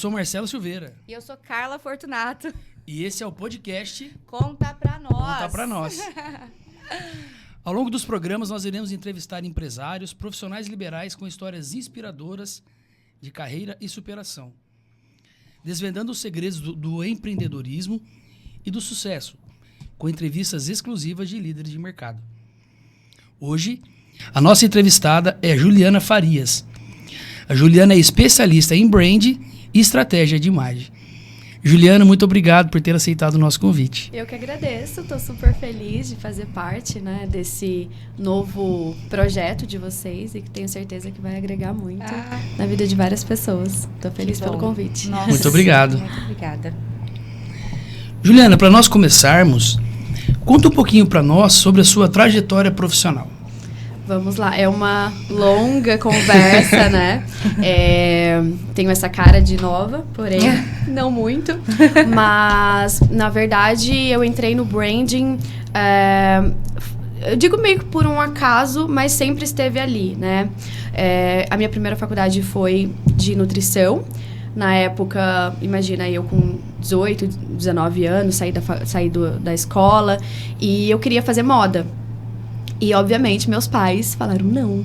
sou Marcelo Silveira. E eu sou Carla Fortunato. E esse é o podcast Conta Pra Nós. Conta Pra Nós. Ao longo dos programas, nós iremos entrevistar empresários, profissionais liberais com histórias inspiradoras de carreira e superação, desvendando os segredos do empreendedorismo e do sucesso, com entrevistas exclusivas de líderes de mercado. Hoje, a nossa entrevistada é Juliana Farias. A Juliana é especialista em brand e estratégia de imagem. Juliana, muito obrigado por ter aceitado o nosso convite. Eu que agradeço, estou super feliz de fazer parte, né, desse novo projeto de vocês e que tenho certeza que vai agregar muito na vida de várias pessoas. Estou feliz pelo convite. Nossa, muito obrigado. Muito obrigada. Juliana, para nós começarmos, conta um pouquinho para nós sobre a sua trajetória profissional. Vamos lá, é uma longa conversa, né? Tenho essa cara de nova, porém não muito. Mas, na verdade, eu entrei no branding, eu digo meio que por um acaso, mas sempre esteve ali, né? A minha primeira faculdade foi de nutrição. Na época, imagina, eu com 18, 19 anos, saí da escola e eu queria fazer moda. E, obviamente, meus pais falaram, não.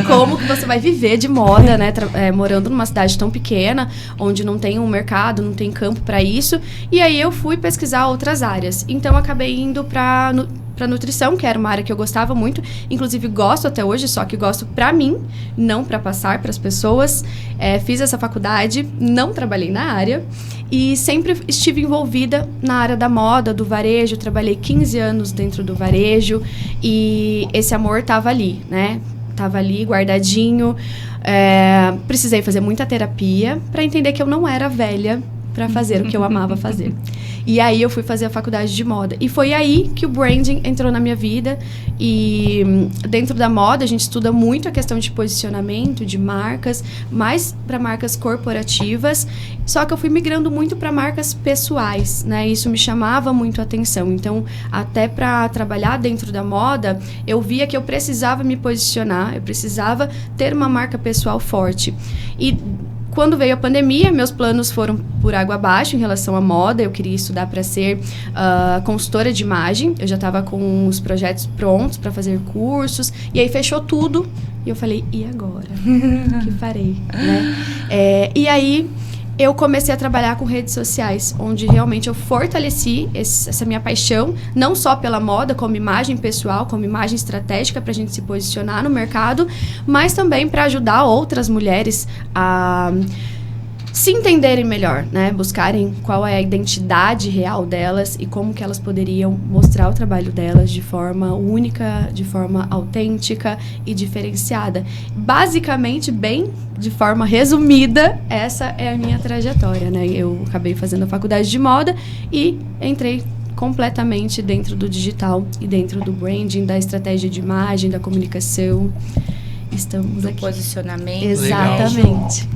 Como que você vai viver de moda, né? Morando numa cidade tão pequena, onde não tem um mercado, não tem campo para isso. E aí, eu fui pesquisar outras áreas. Então, acabei indo para nutrição, que era uma área que eu gostava muito. Inclusive, gosto até hoje, só que gosto para mim, não para passar para as pessoas. Fiz essa faculdade, não trabalhei na área. E sempre estive envolvida na área da moda, do varejo. Trabalhei 15 anos dentro do varejo. E esse amor estava ali, né? Estava ali, guardadinho. Precisei fazer muita terapia para entender que eu não era velha para fazer o que eu amava fazer. E aí eu fui fazer a faculdade de moda. E foi aí que o branding entrou na minha vida. E dentro da moda a gente estuda muito a questão de posicionamento, de marcas, mais para marcas corporativas. Só que eu fui migrando muito para marcas pessoais, né? Isso me chamava muito a atenção. Então, até para trabalhar dentro da moda, eu via que eu precisava me posicionar, eu precisava ter uma marca pessoal forte. E quando veio a pandemia, meus planos foram por água abaixo em relação à moda. Eu queria estudar para ser consultora de imagem. Eu já estava com os projetos prontos para fazer cursos. E aí fechou tudo. E eu falei, e agora? O que farei? Né? E aí eu comecei a trabalhar com redes sociais, onde realmente eu fortaleci essa minha paixão, não só pela moda, como imagem pessoal, como imagem estratégica para a gente se posicionar no mercado, mas também para ajudar outras mulheres a se entenderem melhor, né? Buscarem qual é a identidade real delas e como que elas poderiam mostrar o trabalho delas de forma única, de forma autêntica e diferenciada. Basicamente, bem de forma resumida, essa é a minha trajetória, né? Eu acabei fazendo a faculdade de moda e entrei completamente dentro do digital e dentro do branding, da estratégia de imagem, da comunicação. Estamos aqui. Posicionamento. Exatamente.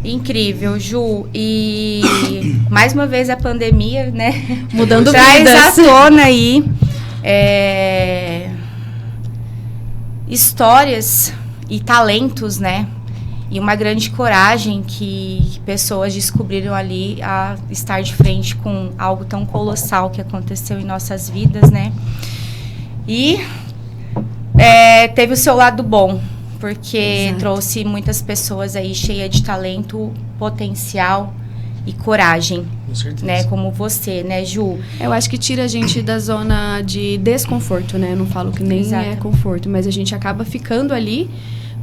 Incrível, Ju. E mais uma vez a pandemia, né? Mudando traz vidas. à tona aí histórias e talentos, né? E uma grande coragem que pessoas descobriram ali a estar de frente com algo tão colossal que aconteceu em nossas vidas, né? E teve o seu lado bom, porque Exato. trouxe muitas pessoas aí cheias de talento, potencial e coragem, Com certeza. né? Como você, né, Ju? Eu acho que tira a gente da zona de desconforto, né? Eu não falo que nem Exato. é conforto, mas a gente acaba ficando ali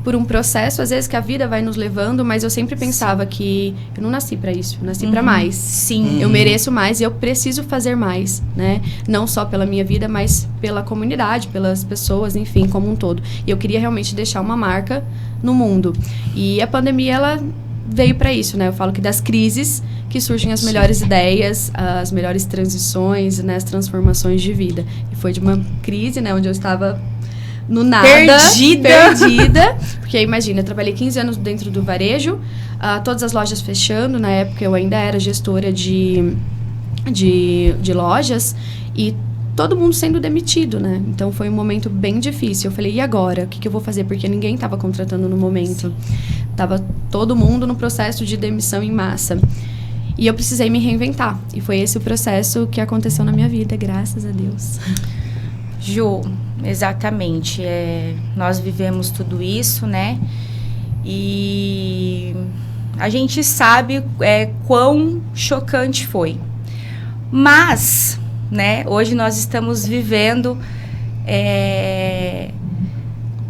por um processo, às vezes que a vida vai nos levando, mas eu sempre pensava que eu não nasci pra isso, eu nasci pra mais. Sim. Eu mereço mais e eu preciso fazer mais, né? Não só pela minha vida, mas pela comunidade, pelas pessoas, enfim, como um todo. E eu queria realmente deixar uma marca no mundo. E a pandemia, ela veio para isso, né? Eu falo que das crises que surgem as melhores ideias, as melhores transições, né? As transformações de vida. E foi de uma crise, né? Onde eu estava no nada. Perdida. Porque imagina, eu trabalhei 15 anos dentro do varejo, todas as lojas fechando. Na época eu ainda era gestora de lojas e todo mundo sendo demitido, né? Então foi um momento bem difícil. Eu falei, e agora? O que eu vou fazer? Porque ninguém estava contratando no momento. Tava todo mundo no processo de demissão em massa. E eu precisei me reinventar. E foi esse o processo que aconteceu na minha vida, graças a Deus. Ju, exatamente. Nós vivemos tudo isso, né? E a gente sabe quão chocante foi. Mas, né, hoje nós estamos vivendo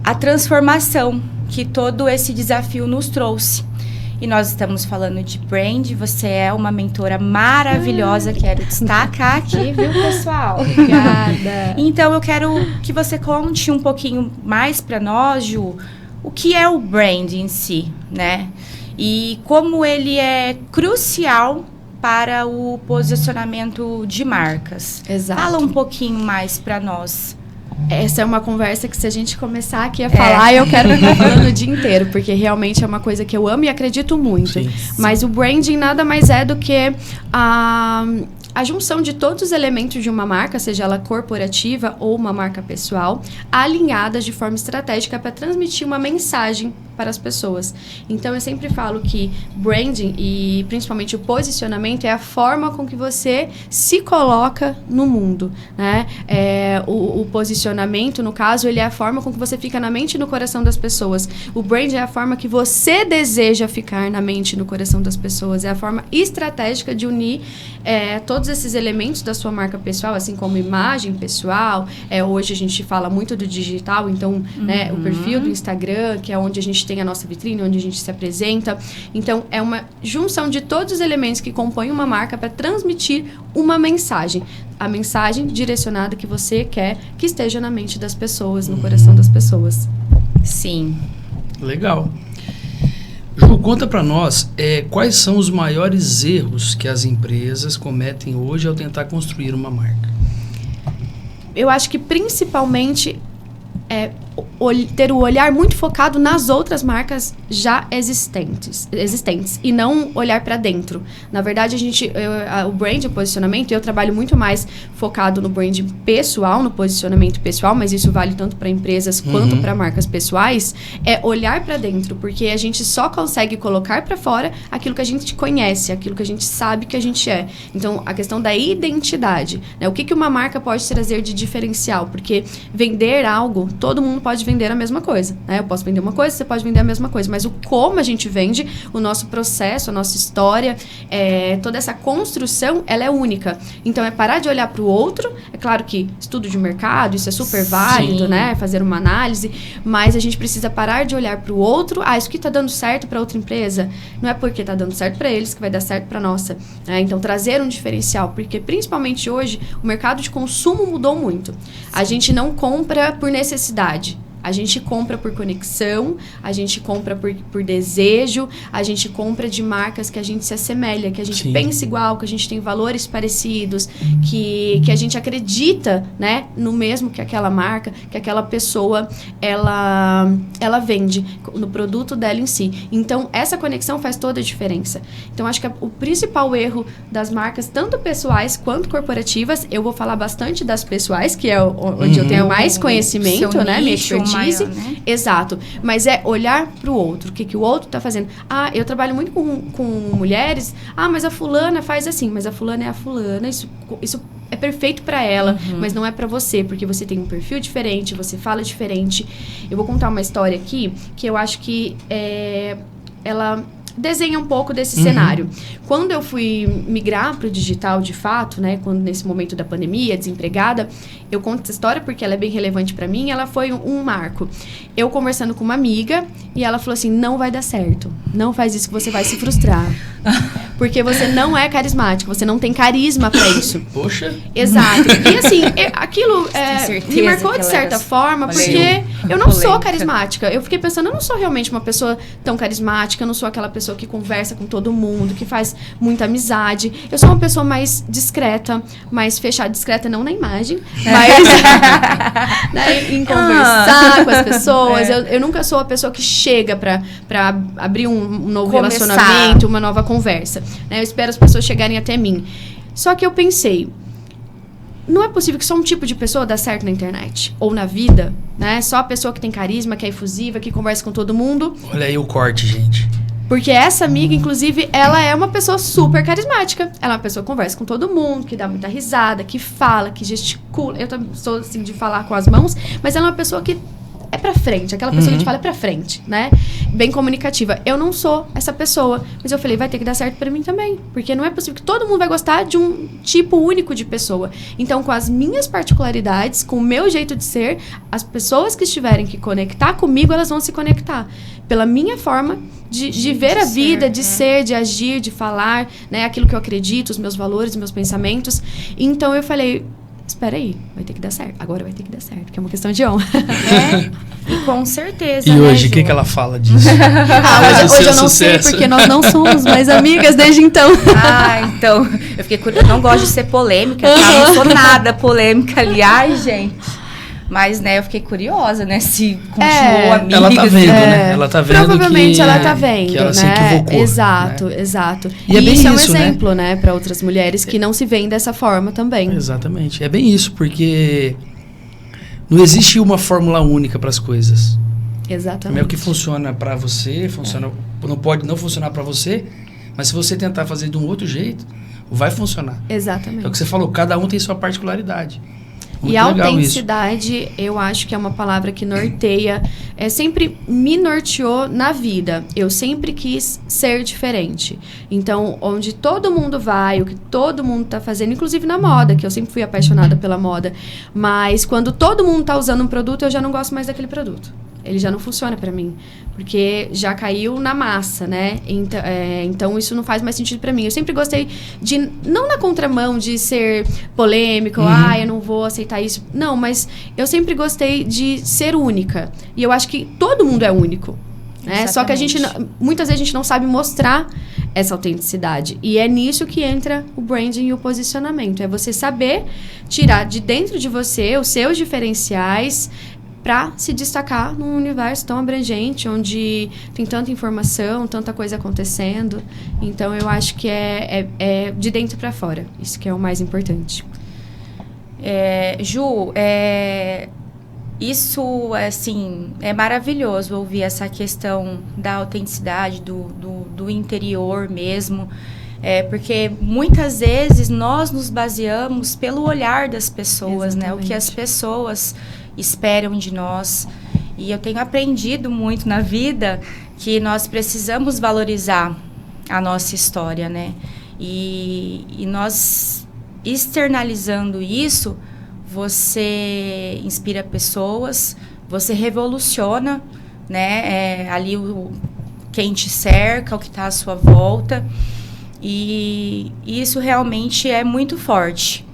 a transformação que todo esse desafio nos trouxe. E nós estamos falando de brand. Você é uma mentora maravilhosa. Quero destacar aqui, viu, pessoal? Obrigada. Então, eu quero que você conte um pouquinho mais para nós, Ju, o que é o brand em si, né? E como ele é crucial para o posicionamento de marcas. Exato. Fala um pouquinho mais para nós. Essa é uma conversa que, se a gente começar aqui a falar, eu quero ficar falando o dia inteiro, porque realmente é uma coisa que eu amo e acredito muito. Sim. Mas o branding nada mais é do que a junção de todos os elementos de uma marca, seja ela corporativa ou uma marca pessoal, alinhadas de forma estratégica para transmitir uma mensagem para as pessoas. Então, eu sempre falo que branding e principalmente o posicionamento é a forma com que você se coloca no mundo, né? O posicionamento, no caso, ele é a forma com que você fica na mente e no coração das pessoas. O branding é a forma que você deseja ficar na mente e no coração das pessoas. É a forma estratégica de unir todos esses elementos da sua marca pessoal, assim como imagem pessoal. Hoje a gente fala muito do digital, então, né, o perfil do Instagram, que é onde a gente tem a nossa vitrine, onde a gente se apresenta. Então, é uma junção de todos os elementos que compõem uma marca para transmitir uma mensagem. A mensagem direcionada que você quer que esteja na mente das pessoas, no coração das pessoas. Sim. Legal. Ju, conta para nós quais são os maiores erros que as empresas cometem hoje ao tentar construir uma marca. Eu acho que principalmente ter o olhar muito focado nas outras marcas já existentes e não olhar para dentro. Na verdade, o brand, o posicionamento, eu trabalho muito mais focado no brand pessoal, no posicionamento pessoal, mas isso vale tanto para empresas quanto para marcas pessoais, é olhar para dentro, porque a gente só consegue colocar para fora aquilo que a gente conhece, aquilo que a gente sabe que a gente é. Então, a questão da identidade, né? O que uma marca pode trazer de diferencial? Porque vender algo, todo mundo pode vender a mesma coisa, né? Eu posso vender uma coisa, você pode vender a mesma coisa, mas o como a gente vende, o nosso processo, a nossa história, toda essa construção, ela é única. Então, é parar de olhar para o outro. É claro que estudo de mercado, isso é super válido, né? Fazer uma análise, mas a gente precisa parar de olhar para o outro. Isso que está dando certo para outra empresa, não é porque está dando certo para eles que vai dar certo para nossa. Então, trazer um diferencial, porque principalmente hoje, o mercado de consumo mudou muito. A gente não compra por necessidade. A gente compra por conexão, a gente compra por desejo, a gente compra de marcas que a gente se assemelha, que a gente pensa igual, que a gente tem valores parecidos, que a gente acredita, né, no mesmo que aquela marca, que aquela pessoa, ela vende, no produto dela em si. Então, essa conexão faz toda a diferença. Então, acho que o principal erro das marcas, tanto pessoais quanto corporativas, eu vou falar bastante das pessoais, que é onde eu tenho mais conhecimento, né, minha expertise. Maior, né? Exato, mas é olhar para o outro, o que o outro está fazendo. Eu trabalho muito com mulheres, mas a fulana faz assim, mas a fulana é a fulana, isso é perfeito para ela, mas não é para você, porque você tem um perfil diferente, você fala diferente. Eu vou contar uma história aqui, que eu acho que ela desenha um pouco desse cenário. Quando eu fui migrar para o digital de fato, né, nesse momento da pandemia, desempregada, eu conto essa história porque ela é bem relevante para mim, ela foi um marco. Eu conversando com uma amiga e ela falou assim, não vai dar certo, não faz isso que você vai se frustrar. Porque você não é carismática, você não tem carisma para isso. Poxa! Exato. E assim, aquilo me marcou de certa forma, porque eu não sou carismática. Eu fiquei pensando, eu não sou realmente uma pessoa tão carismática, eu não sou aquela pessoa que conversa com todo mundo, que faz muita amizade. Eu sou uma pessoa mais discreta, mais fechada, discreta não na imagem, mas né, em conversar com as pessoas. Eu nunca sou a pessoa que chega pra abrir um novo relacionamento, uma nova conversa. Né? Eu espero as pessoas chegarem até mim. Só que eu pensei, não é possível que só um tipo de pessoa dá certo na internet. Ou na vida, né? Só a pessoa que tem carisma, que é efusiva, que conversa com todo mundo. Olha aí o corte, gente. Porque essa amiga, inclusive, ela é uma pessoa super carismática. Ela é uma pessoa que conversa com todo mundo, que dá muita risada, que fala, que gesticula. Eu também sou, assim, de falar com as mãos. Mas ela é uma pessoa que é pra frente. Aquela pessoa que a gente fala é pra frente, né? Bem comunicativa. Eu não sou essa pessoa. Mas eu falei, vai ter que dar certo pra mim também. Porque não é possível que todo mundo vai gostar de um tipo único de pessoa. Então, com as minhas particularidades, com o meu jeito de ser, as pessoas que estiverem que conectar comigo, elas vão se conectar. Pela minha forma de ver a vida, de ser, de agir, de falar, né? Aquilo que eu acredito, os meus valores, os meus pensamentos. Então, eu falei, espera aí, vai ter que dar certo. Agora vai ter que dar certo, porque é uma questão de honra. E com certeza, E né, hoje, o Ju? que ela fala disso? Hoje eu não sei, porque nós não somos mais amigas desde então. Então, eu fiquei curiosa. Eu não gosto de ser polêmica, tá? Não sou nada polêmica, aliás, gente. Mas, né, eu fiquei curiosa, né, se continuou amiga. Ela tá vendo, né? Ela tá vendo. Provavelmente que, ela tá vendo, que ela né? se equivocou. Exato, né? exato. E é bem isso é um isso, né? exemplo, né, para outras mulheres que não se veem dessa forma também. Exatamente. É bem isso, porque não existe uma fórmula única para as coisas. Exatamente. O que funciona para você, não pode não funcionar para você, mas se você tentar fazer de um outro jeito, vai funcionar. Exatamente. É o que você falou, cada um tem sua particularidade. Muito E a legal autenticidade, eu acho que é uma palavra que norteia, sempre me norteou na vida. Eu sempre quis ser diferente. Então, onde todo mundo vai, o que todo mundo tá fazendo, inclusive na moda, que eu sempre fui apaixonada pela moda, mas quando todo mundo tá usando um produto, eu já não gosto mais daquele produto. Ele já não funciona pra mim, porque já caiu na massa, né? Então isso não faz mais sentido pra mim. Eu sempre gostei de, não na contramão de ser polêmico, eu não vou aceitar isso. Não, mas eu sempre gostei de ser única. E eu acho que todo mundo é único, né? Só que a gente, muitas vezes a gente não sabe mostrar essa autenticidade. E é nisso que entra o branding e o posicionamento. É você saber tirar de dentro de você os seus diferenciais, para se destacar num universo tão abrangente, onde tem tanta informação, tanta coisa acontecendo. Então, eu acho que é de dentro para fora. Isso que é o mais importante. Ju, isso, assim, é maravilhoso ouvir essa questão da autenticidade, do interior mesmo. Porque muitas vezes nós nos baseamos pelo olhar das pessoas, né? O que as pessoas esperam de nós. E eu tenho aprendido muito na vida que nós precisamos valorizar a nossa história, né? E nós externalizando isso, você inspira pessoas, você revoluciona, né? Ali quem te cerca, o que está à sua volta. E isso realmente é muito forte.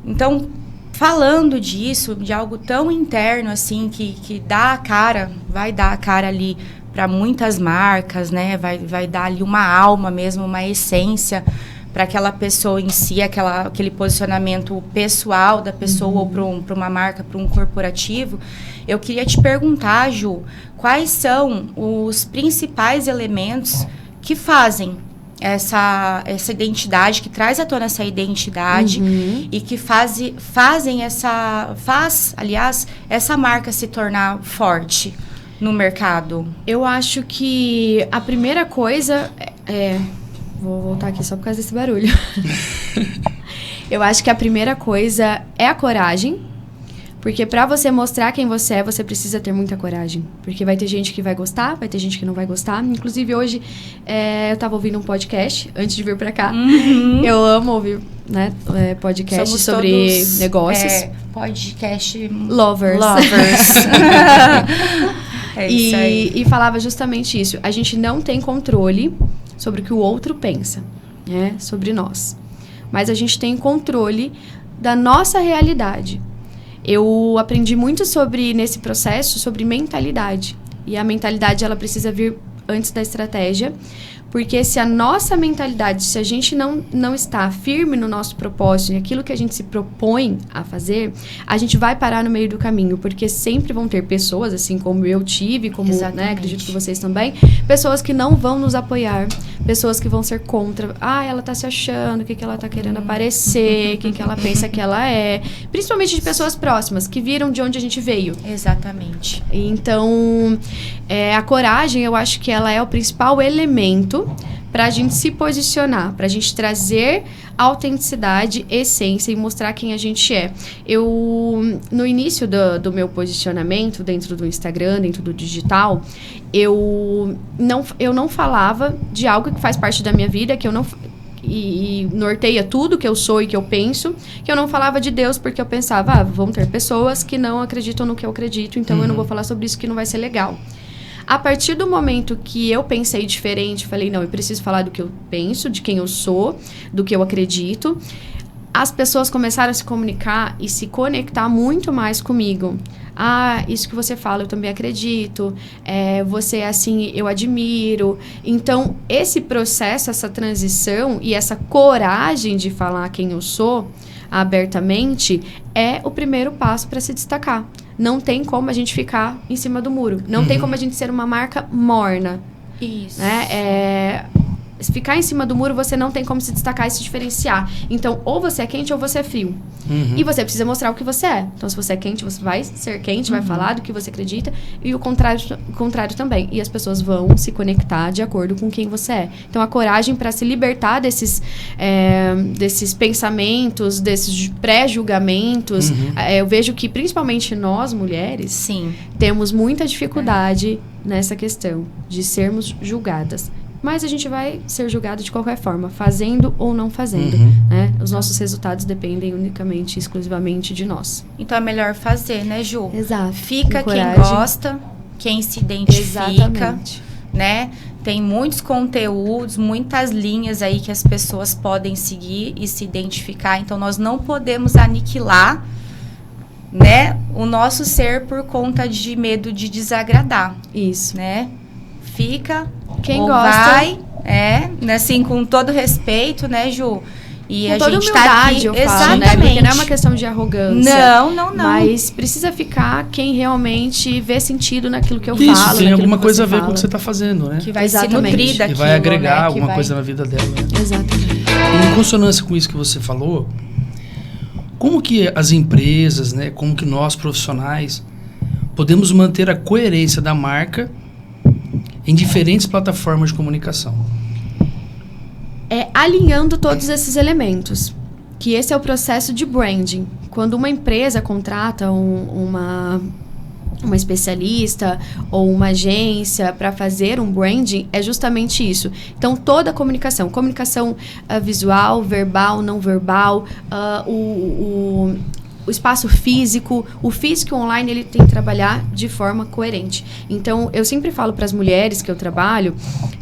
Então, falando disso, de algo tão interno assim, que dá a cara, vai dar a cara ali para muitas marcas, né? Vai dar ali uma alma mesmo, uma essência para aquela pessoa em si, aquele posicionamento pessoal da pessoa ou para uma marca, para um corporativo. Eu queria te perguntar, Ju, quais são os principais elementos que fazem essa identidade, que traz à tona essa identidade e que faz essa marca se tornar forte no mercado? Eu acho que a primeira coisa vou voltar aqui só por causa desse barulho. Eu acho que a primeira coisa é a coragem. Porque pra você mostrar quem você é, você precisa ter muita coragem. Porque vai ter gente que vai gostar, vai ter gente que não vai gostar. Inclusive, hoje, eu tava ouvindo um podcast, antes de vir pra cá. Eu amo ouvir, né, podcast Somos sobre todos, negócios. Podcast Lovers. Isso aí. E falava justamente isso. A gente não tem controle sobre o que o outro pensa, né, sobre nós. Mas a gente tem controle da nossa realidade. Eu aprendi muito nesse processo, sobre mentalidade. E a mentalidade, ela precisa vir antes da estratégia. Porque se a nossa mentalidade, se a gente não está firme no nosso propósito, e aquilo que a gente se propõe a fazer, a gente vai parar no meio do caminho. Porque sempre vão ter pessoas, assim como eu tive, como, né, acredito que vocês também, pessoas que não vão nos apoiar, pessoas que vão ser contra. Ah, ela tá se achando, o que ela tá querendo aparecer, quem que ela pensa que ela é. Principalmente de pessoas próximas, que viram de onde a gente veio. Exatamente. Então, a coragem, eu acho que ela é o principal elemento para a gente se posicionar, para a gente trazer autenticidade, essência e mostrar quem a gente é. No início do meu posicionamento dentro do Instagram, dentro do digital, eu não falava de algo que faz parte da minha vida, que eu não... E norteia tudo que eu sou e que eu penso, que eu não falava de Deus porque eu pensava, vão ter pessoas que não acreditam no que eu acredito, então eu não vou falar sobre isso que não vai ser legal. A partir do momento que eu pensei diferente, falei, não, eu preciso falar do que eu penso, de quem eu sou, do que eu acredito, as pessoas começaram a se comunicar e se conectar muito mais comigo. Ah, isso que você fala, eu também acredito. Você é assim, eu admiro. Então, esse processo, essa transição e essa coragem de falar quem eu sou abertamente é o primeiro passo para se destacar. Não tem como a gente ficar em cima do muro. Não tem como a gente ser uma marca morna. Isso. Né? Se ficar em cima do muro, você não tem como se destacar e se diferenciar. Então, ou você é quente ou você é frio. E você precisa mostrar o que você é. Então, se você é quente, você vai ser quente, vai falar do que você acredita. E o contrário também. E as pessoas vão se conectar de acordo com quem você é. Então, a coragem para se libertar desses pensamentos, desses pré-julgamentos. Eu vejo que, principalmente nós, mulheres, Sim. temos muita dificuldade nessa questão de sermos julgadas. Mas a gente vai ser julgado de qualquer forma, fazendo ou não fazendo. Né? Os nossos resultados dependem unicamente, exclusivamente de nós. Então é melhor fazer, né, Ju? Exato. Fica Com quem coragem. gosta, quem se identifica. Exatamente. Né? Tem muitos conteúdos, muitas linhas aí que as pessoas podem seguir e se identificar. Então nós não podemos aniquilar, né, o nosso ser por conta de medo de desagradar. Isso. Né? Fica... Quem ou gosta... vai, assim, com todo respeito, né, Ju? E com a toda gente humildade, tá aqui... eu falo, Exatamente. né? Porque não é uma questão de arrogância. Não. Mas precisa ficar quem realmente vê sentido naquilo que eu Isso, falo. tem alguma que coisa a você ver fala. com o que você está fazendo, né? Que vai Exatamente. se nutrir daquilo, E vai agregar né? alguma coisa na vida dela. Né? Exatamente. Em consonância com isso que você falou, como que as empresas, né, como que nós profissionais podemos manter a coerência da marca em diferentes plataformas de comunicação? Alinhando todos esses elementos. Que esse é o processo de branding. Quando uma empresa contrata uma especialista ou uma agência para fazer um branding, é justamente isso. Então, toda a comunicação visual, verbal, não verbal, o espaço físico, o físico e o online, ele tem que trabalhar de forma coerente. Então, eu sempre falo para as mulheres que eu trabalho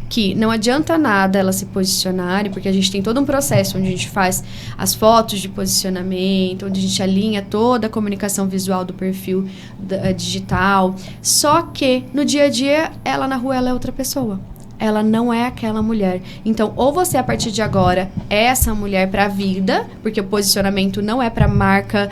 que não adianta nada elas se posicionarem, porque a gente tem todo um processo onde a gente faz as fotos de posicionamento, onde a gente alinha toda a comunicação visual do perfil digital. Só que, no dia a dia, ela na rua, ela é outra pessoa. Ela não é aquela mulher. Então, ou você, a partir de agora, é essa mulher para a vida, porque o posicionamento não é para marca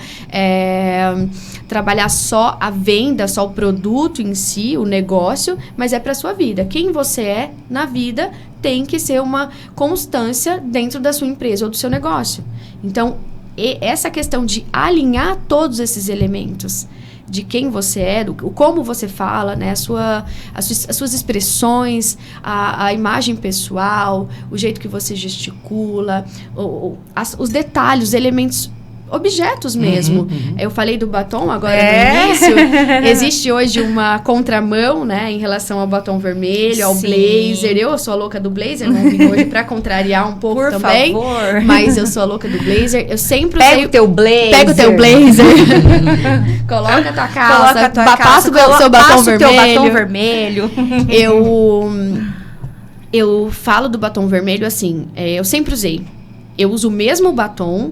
trabalhar só a venda, só o produto em si, o negócio, mas é para sua vida. Quem você é na vida tem que ser uma constância dentro da sua empresa ou do seu negócio. Então, essa questão de alinhar todos esses elementos de quem você é, como você fala, né, as suas expressões, a imagem pessoal, o jeito que você gesticula, os detalhes, os elementos, objetos mesmo. Eu falei do batom agora no início. Existe hoje uma contramão, né, em relação ao batom vermelho, ao blazer. Eu sou a louca do blazer, não vim hoje pra contrariar um pouco Por também. favor. Mas eu sou a louca do blazer. Eu sempre usei... Pega o teu blazer. Pega o teu blazer. Coloca a tua calça. Coloca a tua calça. Passa o seu batom vermelho. Teu batom vermelho. Eu falo do batom vermelho assim, eu sempre usei. Eu uso o mesmo batom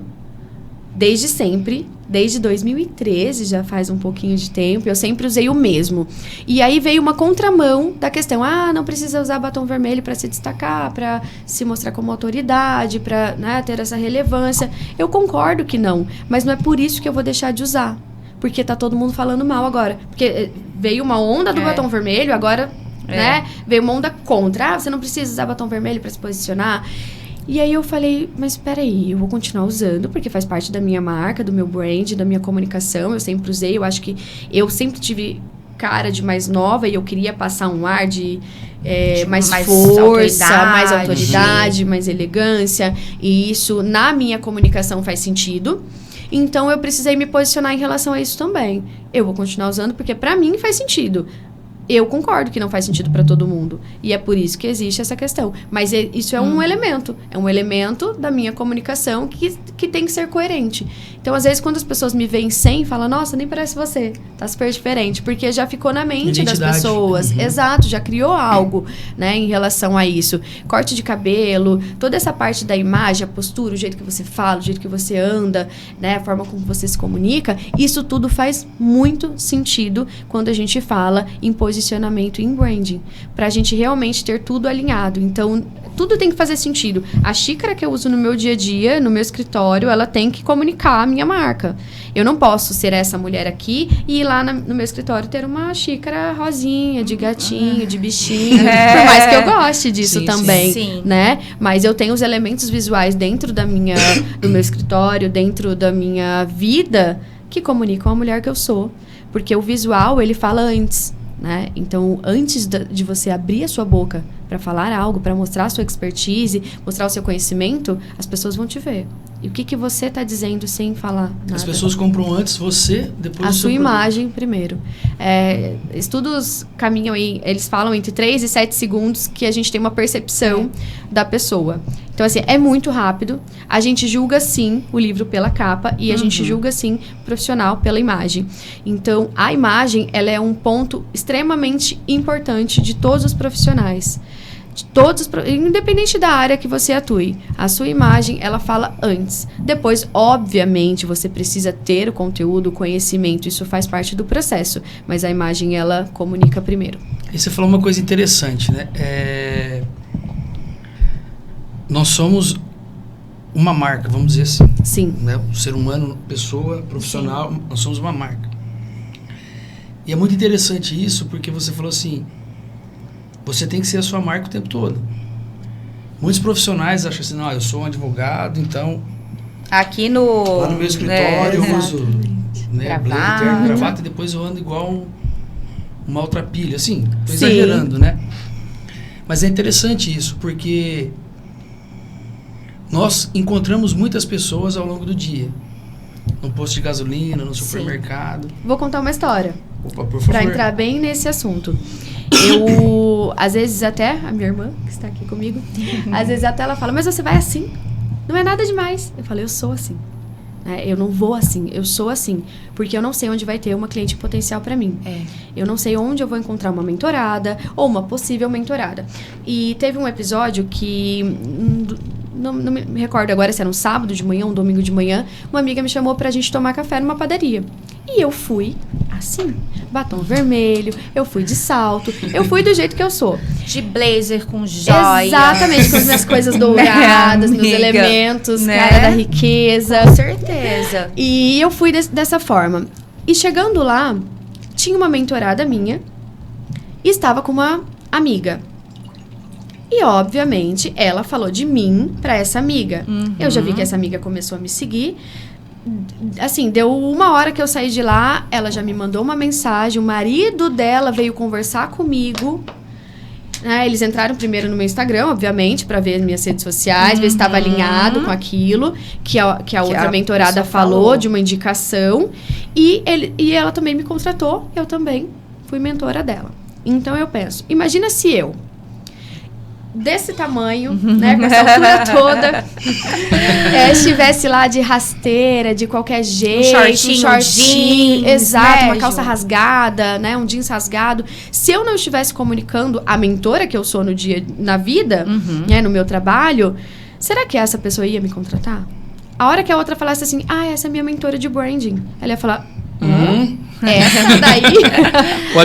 desde sempre, desde 2013, já faz um pouquinho de tempo, eu sempre usei o mesmo. E aí veio uma contramão da questão, não precisa usar batom vermelho para se destacar, para se mostrar como autoridade, para, né, ter essa relevância. Eu concordo que não, mas não é por isso que eu vou deixar de usar. Porque tá todo mundo falando mal agora. Porque veio uma onda do batom vermelho, agora né? Veio uma onda contra. Você não precisa usar batom vermelho para se posicionar. E aí eu falei, mas peraí, eu vou continuar usando, porque faz parte da minha marca, do meu brand, da minha comunicação. Eu sempre usei, eu acho que eu sempre tive cara de mais nova e eu queria passar um ar de mais força, mais autoridade, mais elegância. E isso, na minha comunicação, faz sentido. Então, eu precisei me posicionar em relação a isso também. Eu vou continuar usando, porque pra mim faz sentido. Eu concordo que não faz sentido para todo mundo. E é por isso que existe essa questão. Mas isso é um elemento. É um elemento da minha comunicação que tem que ser coerente. Então, às vezes, quando as pessoas me veem sem, falam, nossa, nem parece você. Tá super diferente. Porque já ficou na mente das pessoas. Exato, já criou algo, né, em relação a isso. Corte de cabelo, toda essa parte da imagem, a postura, o jeito que você fala, o jeito que você anda, né, a forma como você se comunica. Isso tudo faz muito sentido quando a gente fala em posicionamento em branding, pra gente realmente ter tudo alinhado. Então, tudo tem que fazer sentido. A xícara que eu uso no meu dia a dia, no meu escritório, ela tem que comunicar a minha marca. Eu não posso ser essa mulher aqui e ir lá no meu escritório ter uma xícara rosinha, de gatinho, de bichinho. Por mais que eu goste disso também, né? Mas eu tenho os elementos visuais dentro do meu escritório, dentro da minha vida, que comunicam a mulher que eu sou. Porque o visual, ele fala antes. Né? Então, antes de você abrir a sua boca para falar algo, para mostrar a sua expertise, mostrar o seu conhecimento, as pessoas vão te ver. E o que você está dizendo sem falar nada? As pessoas compram antes você, depois a sua imagem primeiro. Estudos caminham aí, eles falam entre 3 e 7 segundos que a gente tem uma percepção da pessoa. Então, assim, é muito rápido. A gente julga, sim, o livro pela capa e a gente julga, sim, o profissional pela imagem. Então, a imagem, ela é um ponto extremamente importante de todos os profissionais. Independente da área que você atue, a sua imagem, ela fala antes. Depois, obviamente, você precisa ter o conteúdo, o conhecimento, isso faz parte do processo, mas a imagem, ela comunica primeiro. E você falou uma coisa interessante, né? Nós somos uma marca, vamos dizer assim. Sim. Né? Um ser humano, pessoa, profissional, nós somos uma marca. E é muito interessante isso, porque você falou assim, você tem que ser a sua marca o tempo todo. Muitos profissionais acham assim, não, eu sou um advogado, então... Aqui lá no meu escritório eu uso gravata. Gravata, e depois eu ando igual uma outra pilha. Assim, tô exagerando, né? Mas é interessante isso, porque nós encontramos muitas pessoas ao longo do dia. No posto de gasolina, no supermercado. Vou contar uma história. Opa, por favor. Pra entrar bem nesse assunto. Às vezes até, a minha irmã, que está aqui comigo, às vezes até ela fala, mas você vai assim? Não é nada demais. Eu falo, eu sou assim. Eu não vou assim, eu sou assim. Porque eu não sei onde vai ter uma cliente potencial pra mim. Eu não sei onde eu vou encontrar uma mentorada ou uma possível mentorada. E teve um episódio que... Não me recordo agora se era um sábado de manhã, um domingo de manhã. Uma amiga me chamou pra gente tomar café numa padaria. E eu fui assim, batom vermelho, eu fui de salto, eu fui do jeito que eu sou. De blazer com joia. Exatamente, com as minhas coisas douradas, meus elementos, cara da riqueza. Com certeza. E eu fui dessa forma. E chegando lá, tinha uma mentorada minha e estava com uma amiga. E, obviamente, ela falou de mim pra essa amiga. Eu já vi que essa amiga começou a me seguir. Assim, deu 1 hora que eu saí de lá, ela já me mandou uma mensagem, o marido dela veio conversar comigo. Eles entraram primeiro no meu Instagram, obviamente, pra ver minhas redes sociais, ver se estava alinhado com aquilo que a outra mentorada falou, de uma indicação. E ela também me contratou, eu também fui mentora dela. Então, eu penso, imagina se eu... desse tamanho, né, com essa altura toda, estivesse lá de rasteira, de qualquer jeito, um shortinho, jeans, exato, né, uma calça rasgada, né, um jeans rasgado. Se eu não estivesse comunicando a mentora que eu sou na vida, né, no meu trabalho, será que essa pessoa ia me contratar? A hora que a outra falasse assim, essa é minha mentora de branding, ela ia falar, Essa daí...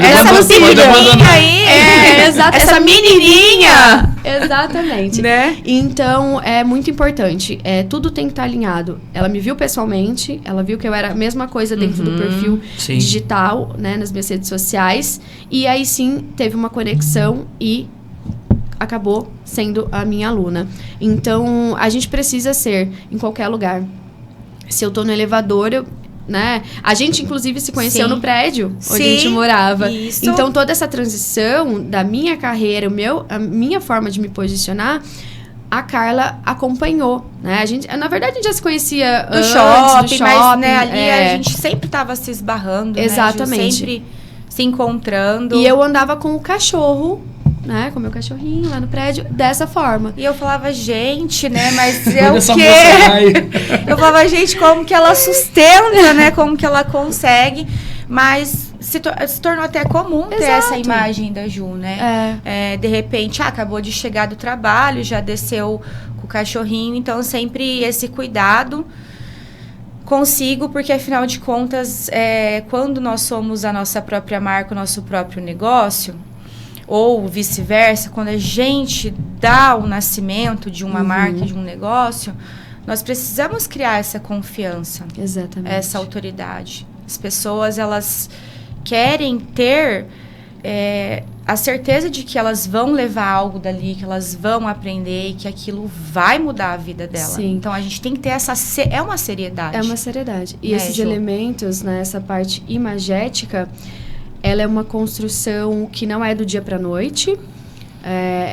Essa menininha aí. Exato. Essa menininha! Exatamente. Né? Então, é muito importante. Tudo tem que estar alinhado. Ela me viu pessoalmente, ela viu que eu era a mesma coisa dentro do perfil digital, né, nas minhas redes sociais. E aí, sim, teve uma conexão e acabou sendo a minha aluna. Então, a gente precisa ser em qualquer lugar. Se eu tô no elevador, né? A gente, inclusive, se conheceu no prédio onde a gente morava. Isso. Então, toda essa transição da minha carreira, a minha forma de me posicionar, a Carla acompanhou, né? A gente, na verdade, a gente já se conhecia do antes, shopping, do mas, né, ali a gente sempre tava se esbarrando, exatamente, né, Ju? Sempre se encontrando. E eu andava com o cachorro, né, com o meu cachorrinho lá no prédio, dessa forma. E eu falava, gente, né, mas é o Essa quê? moça vai. Eu falava, gente, como que ela sustenta, né, como que ela consegue, mas se tornou até comum ter essa imagem da Ju, né? De repente, acabou de chegar do trabalho, já desceu com o cachorrinho, então sempre esse cuidado consigo, porque afinal de contas, quando nós somos a nossa própria marca, o nosso próprio negócio, ou vice-versa, quando a gente dá o nascimento de uma marca, de um negócio, nós precisamos criar essa confiança. Exatamente. Essa autoridade. As pessoas, elas querem ter a certeza de que elas vão levar algo dali, que elas vão aprender e que aquilo vai mudar a vida dela. Sim. Então, a gente tem que ter é uma seriedade. É uma seriedade. E né, esses Ju? elementos, né, essa parte imagética, ela é uma construção que não é do dia para a noite,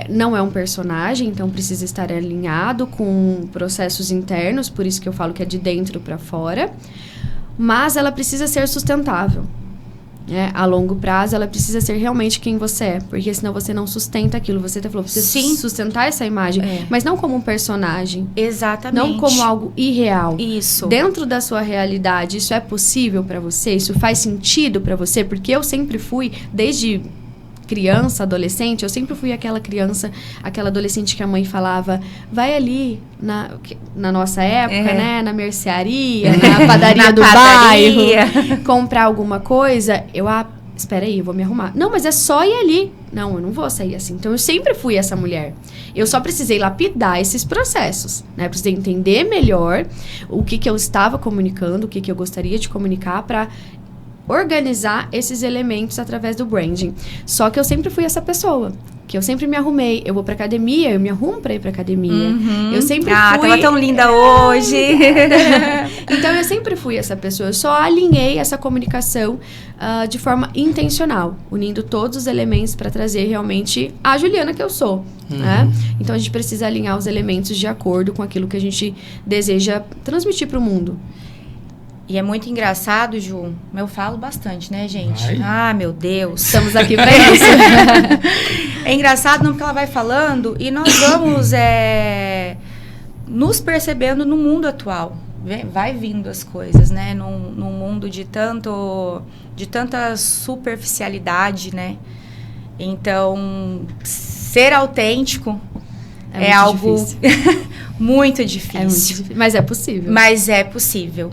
não é um personagem, então precisa estar alinhado com processos internos, por isso que eu falo que é de dentro para fora, mas ela precisa ser sustentável. A longo prazo, ela precisa ser realmente quem você é, porque senão você não sustenta aquilo. Você até falou, precisa sustentar essa imagem, mas não como um personagem. Exatamente. Não como algo irreal. Isso. Dentro da sua realidade, isso é possível para você? Isso faz sentido para você? Porque eu sempre fui, desde criança, adolescente, eu sempre fui aquela criança, aquela adolescente que a mãe falava, vai ali, na nossa época, né, na mercearia, na padaria do bairro, comprar alguma coisa, espera aí, eu vou me arrumar. Não, mas é só ir ali. Não, eu não vou sair assim. Então, eu sempre fui essa mulher. Eu só precisei lapidar esses processos, né? Precisei entender melhor o que eu estava comunicando, o que eu gostaria de comunicar para organizar esses elementos através do branding. Só que eu sempre fui essa pessoa, que eu sempre me arrumei. Eu vou pra academia, eu me arrumo pra ir pra academia. Eu sempre fui... tava tão linda hoje! Então, eu sempre fui essa pessoa. Eu só alinhei essa comunicação de forma intencional, unindo todos os elementos para trazer realmente a Juliana que eu sou. Né? Então, a gente precisa alinhar os elementos de acordo com aquilo que a gente deseja transmitir pro mundo. E é muito engraçado, Ju. Eu falo bastante, né, gente? Vai. Ah, meu Deus. Estamos aqui para isso. É engraçado não porque ela vai falando e nós vamos nos percebendo no mundo atual. Vai vindo as coisas, né? Num mundo de tanta superficialidade, né? Então, ser autêntico é algo muito difícil. É muito difícil. Mas é possível. Mas é possível.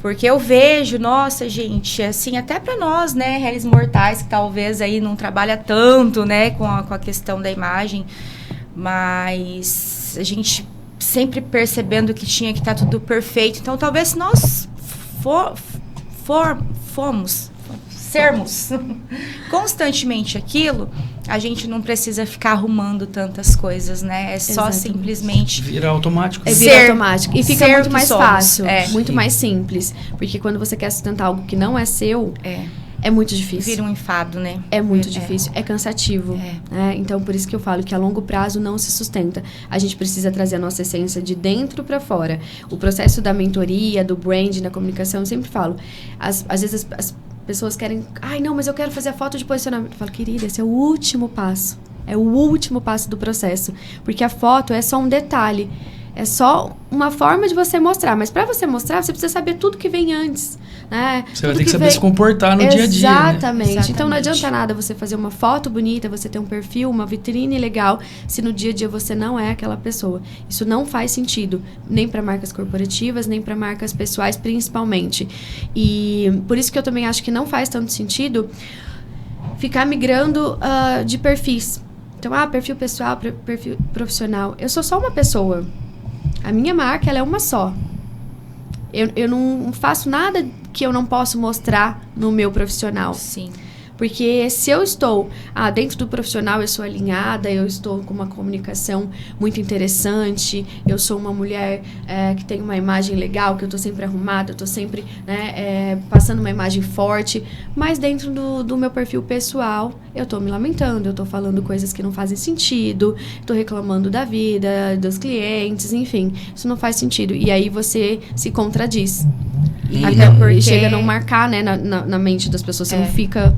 Porque eu vejo, nossa, gente, assim, até para nós, né, réis mortais, que talvez aí não trabalha tanto, né, com a questão da imagem, mas a gente sempre percebendo que tinha que estar tudo perfeito. Então, talvez se nós sermos constantemente aquilo, a gente não precisa ficar arrumando tantas coisas, né? É só simplesmente... Vira automático. Vira automático. E fica muito mais fácil. Muito Sim. mais simples. Porque quando você quer sustentar algo que não é seu, é muito difícil. Vira um enfado, né? É muito difícil. É cansativo. Né? Então, por isso que eu falo que a longo prazo não se sustenta. A gente precisa trazer a nossa essência de dentro para fora. O processo da mentoria, do branding, da comunicação, eu sempre falo. Às vezes as pessoas querem... Ai, não, mas eu quero fazer a foto de posicionamento. Eu falo, querida, esse é o último passo. É o último passo do processo. Porque a foto é só um detalhe. É só uma forma de você mostrar. Mas para você mostrar, você precisa saber tudo que vem antes. Né? Você vai ter que saber se comportar no dia a dia. Exatamente. Né? Então não adianta nada você fazer uma foto bonita, você ter um perfil, uma vitrine legal, se no dia a dia você não é aquela pessoa. Isso não faz sentido, nem para marcas corporativas, nem para marcas pessoais, principalmente. E por isso que eu também acho que não faz tanto sentido ficar migrando de perfis. Então, perfil pessoal, perfil profissional. Eu sou só uma pessoa. A minha marca, ela é uma só. Eu não faço nada que eu não posso mostrar no meu profissional. Sim. Porque se eu estou dentro do profissional, eu sou alinhada, eu estou com uma comunicação muito interessante, eu sou uma mulher que tem uma imagem legal, que eu estou sempre arrumada, eu estou sempre passando uma imagem forte, mas dentro do meu perfil pessoal, eu estou me lamentando, eu estou falando coisas que não fazem sentido, estou reclamando da vida, dos clientes, enfim, isso não faz sentido. E aí você se contradiz. E chega a não marcar, né, na mente das pessoas, você não fica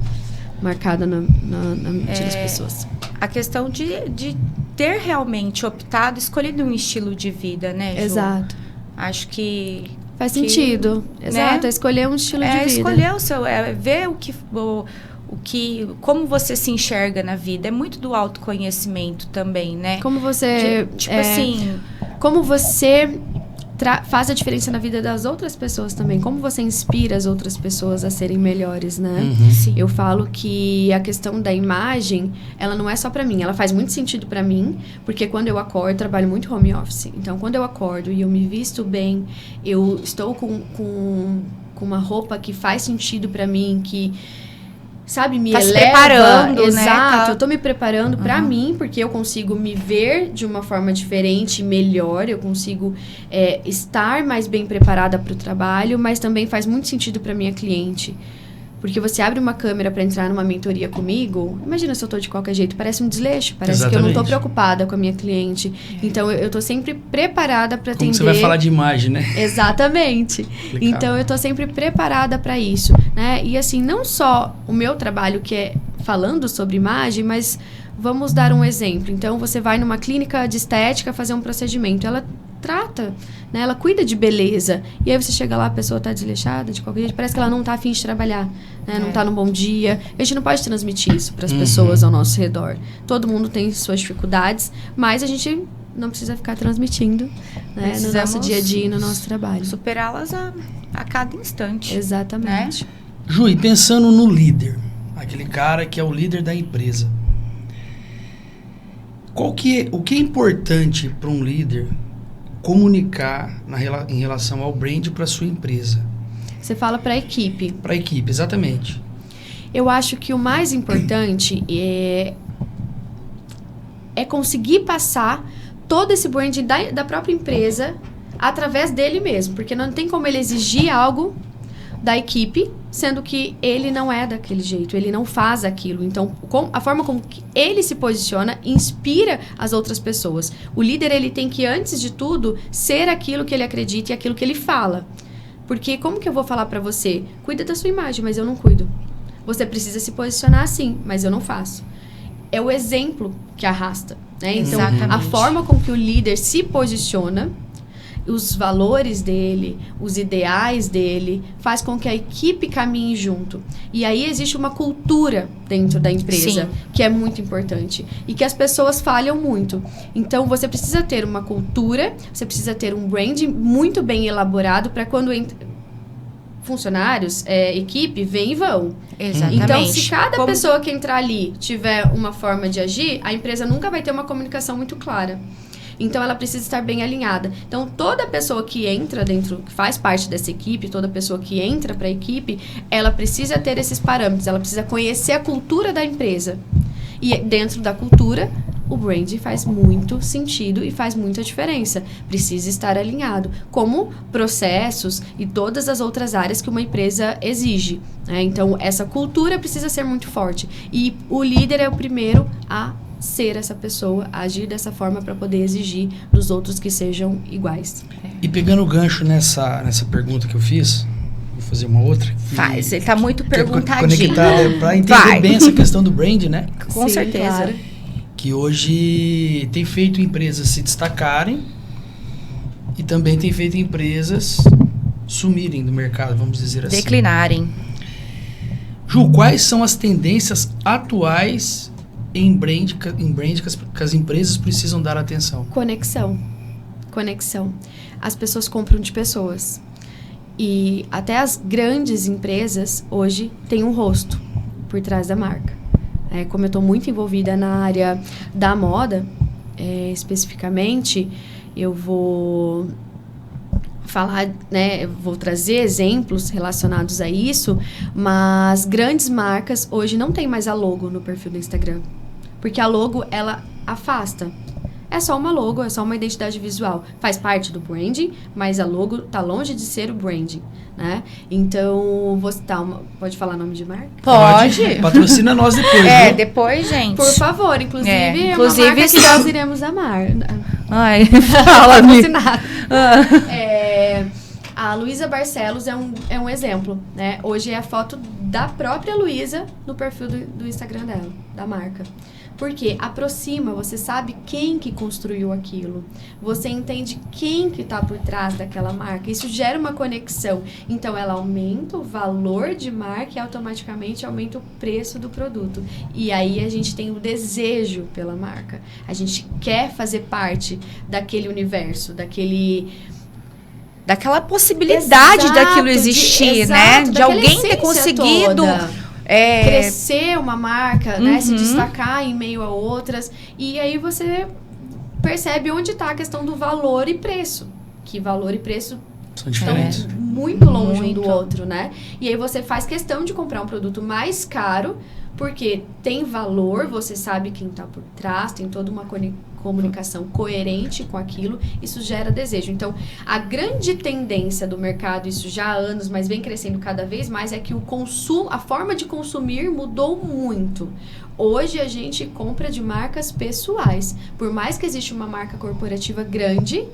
marcada na mente das pessoas. A questão de ter realmente optado, escolhido um estilo de vida, né, Ju? Exato. Acho que... Faz sentido. Exato, é escolher um estilo de vida. Escolher o seu... ver como você se enxerga na vida. É muito do autoconhecimento também, né? Como você... assim... Como você... faz a diferença na vida das outras pessoas também. Como você inspira as outras pessoas a serem melhores, né? Sim. Eu falo que a questão da imagem, ela não é só pra mim. Ela faz muito sentido pra mim, porque quando eu acordo, eu trabalho muito home office. Então, quando eu acordo e eu me visto bem, eu estou com uma roupa que faz sentido pra mim, que... sabe, me eleva. Se preparando, exato, né? eu tô me preparando pra mim, porque eu consigo me ver de uma forma diferente, melhor, eu consigo estar mais bem preparada pro trabalho, mas também faz muito sentido pra minha cliente. Porque você abre uma câmera para entrar numa mentoria comigo, imagina se eu tô de qualquer jeito, parece um desleixo, parece que eu não tô preocupada com a minha cliente. Então, eu tô sempre preparada para atender... Como você vai falar de imagem, né? Exatamente. Então, eu tô sempre preparada para isso, né? E assim, não só o meu trabalho, que é falando sobre imagem, mas vamos dar um exemplo. Então, você vai numa clínica de estética fazer um procedimento, ela trata, né? Ela cuida de beleza. E aí você chega lá, a pessoa tá desleixada de qualquer jeito, parece que ela não tá a fim de trabalhar, né? Não tá num bom dia. A gente não pode transmitir isso para as pessoas ao nosso redor. Todo mundo tem suas dificuldades, mas a gente não precisa ficar transmitindo, né? No nosso dia a dia e no nosso trabalho. Superá-las a cada instante. Exatamente. Né? Ju, e pensando no líder, aquele cara que é o líder da empresa, o que é importante para um líder comunicar em relação ao brand para sua empresa? Você fala para a equipe. Para a equipe, exatamente. Eu acho que o mais importante é conseguir passar todo esse branding da própria empresa através dele mesmo. Porque não tem como ele exigir algo da equipe, sendo que ele não é daquele jeito, ele não faz aquilo. Então, a forma como ele se posiciona inspira as outras pessoas. O líder, ele tem que, antes de tudo, ser aquilo que ele acredita e aquilo que ele fala. Porque como que eu vou falar pra você? Cuida da sua imagem, mas eu não cuido. Você precisa se posicionar assim, mas eu não faço. É o exemplo que arrasta, né? Então, a forma com que o líder se posiciona, os valores dele, os ideais dele, faz com que a equipe caminhe junto. E aí existe uma cultura dentro da empresa, que é muito importante. E que as pessoas falham muito. Então, você precisa ter uma cultura, você precisa ter um branding muito bem elaborado para quando funcionários, equipe, vêm e vão. Exatamente. Então, se cada pessoa que entrar ali tiver uma forma de agir, a empresa nunca vai ter uma comunicação muito clara. Então, ela precisa estar bem alinhada. Então, toda pessoa que entra dentro, que faz parte dessa equipe, toda pessoa que entra para a equipe, ela precisa ter esses parâmetros, ela precisa conhecer a cultura da empresa. E dentro da cultura, o brand faz muito sentido e faz muita diferença. Precisa estar alinhado, como processos e todas as outras áreas que uma empresa exige, né? Então, essa cultura precisa ser muito forte. E o líder é o primeiro a ser essa pessoa, a agir dessa forma para poder exigir dos outros que sejam iguais. E pegando o gancho nessa pergunta que eu fiz, vou fazer uma outra. Faz, ele tá muito perguntadinho. Para entender bem essa questão do brand, né? Com certeza. Claro. Que hoje tem feito empresas se destacarem também tem feito empresas sumirem do mercado, vamos dizer assim. Declinarem. Ju, quais são as tendências atuais em brand que as empresas precisam dar atenção? Conexão. As pessoas compram de pessoas. E até as grandes empresas hoje têm um rosto por trás da marca. Como eu estou muito envolvida na área da moda, especificamente, eu vou falar, né, vou trazer exemplos relacionados a isso, mas grandes marcas hoje não tem mais a logo no perfil do Instagram. Porque a logo, ela afasta. É só uma logo, é só uma identidade visual. Faz parte do branding, mas a logo tá longe de ser o branding, né? Então, vou citar pode falar nome de marca? Pode. Patrocina nós depois, viu? Depois, gente. Por favor, inclusive, é uma marca que nós iremos amar. Ai, fala-me. A Luísa Barcelos é um exemplo, né? Hoje é a foto da própria Luísa no perfil do Instagram dela, da marca. Porque aproxima, você sabe quem que construiu aquilo. Você entende quem que está por trás daquela marca. Isso gera uma conexão. Então, ela aumenta o valor de marca e automaticamente aumenta o preço do produto. E aí, a gente tem o desejo pela marca. A gente quer fazer parte daquele universo, daquela possibilidade daquilo existir, né? De alguém ter conseguido... crescer uma marca, né? Se destacar em meio a outras. E aí você percebe onde está a questão do valor e preço. Que valor e preço são diferentes. Estão muito longe um do outro, né? E aí você faz questão de comprar um produto mais caro, porque tem valor, você sabe quem está por trás, tem toda uma comunicação coerente com aquilo, isso gera desejo. Então, a grande tendência do mercado, isso já há anos, mas vem crescendo cada vez mais, é que o consumo, a forma de consumir mudou muito. Hoje a gente compra de marcas pessoais. Por mais que exista uma marca corporativa grande,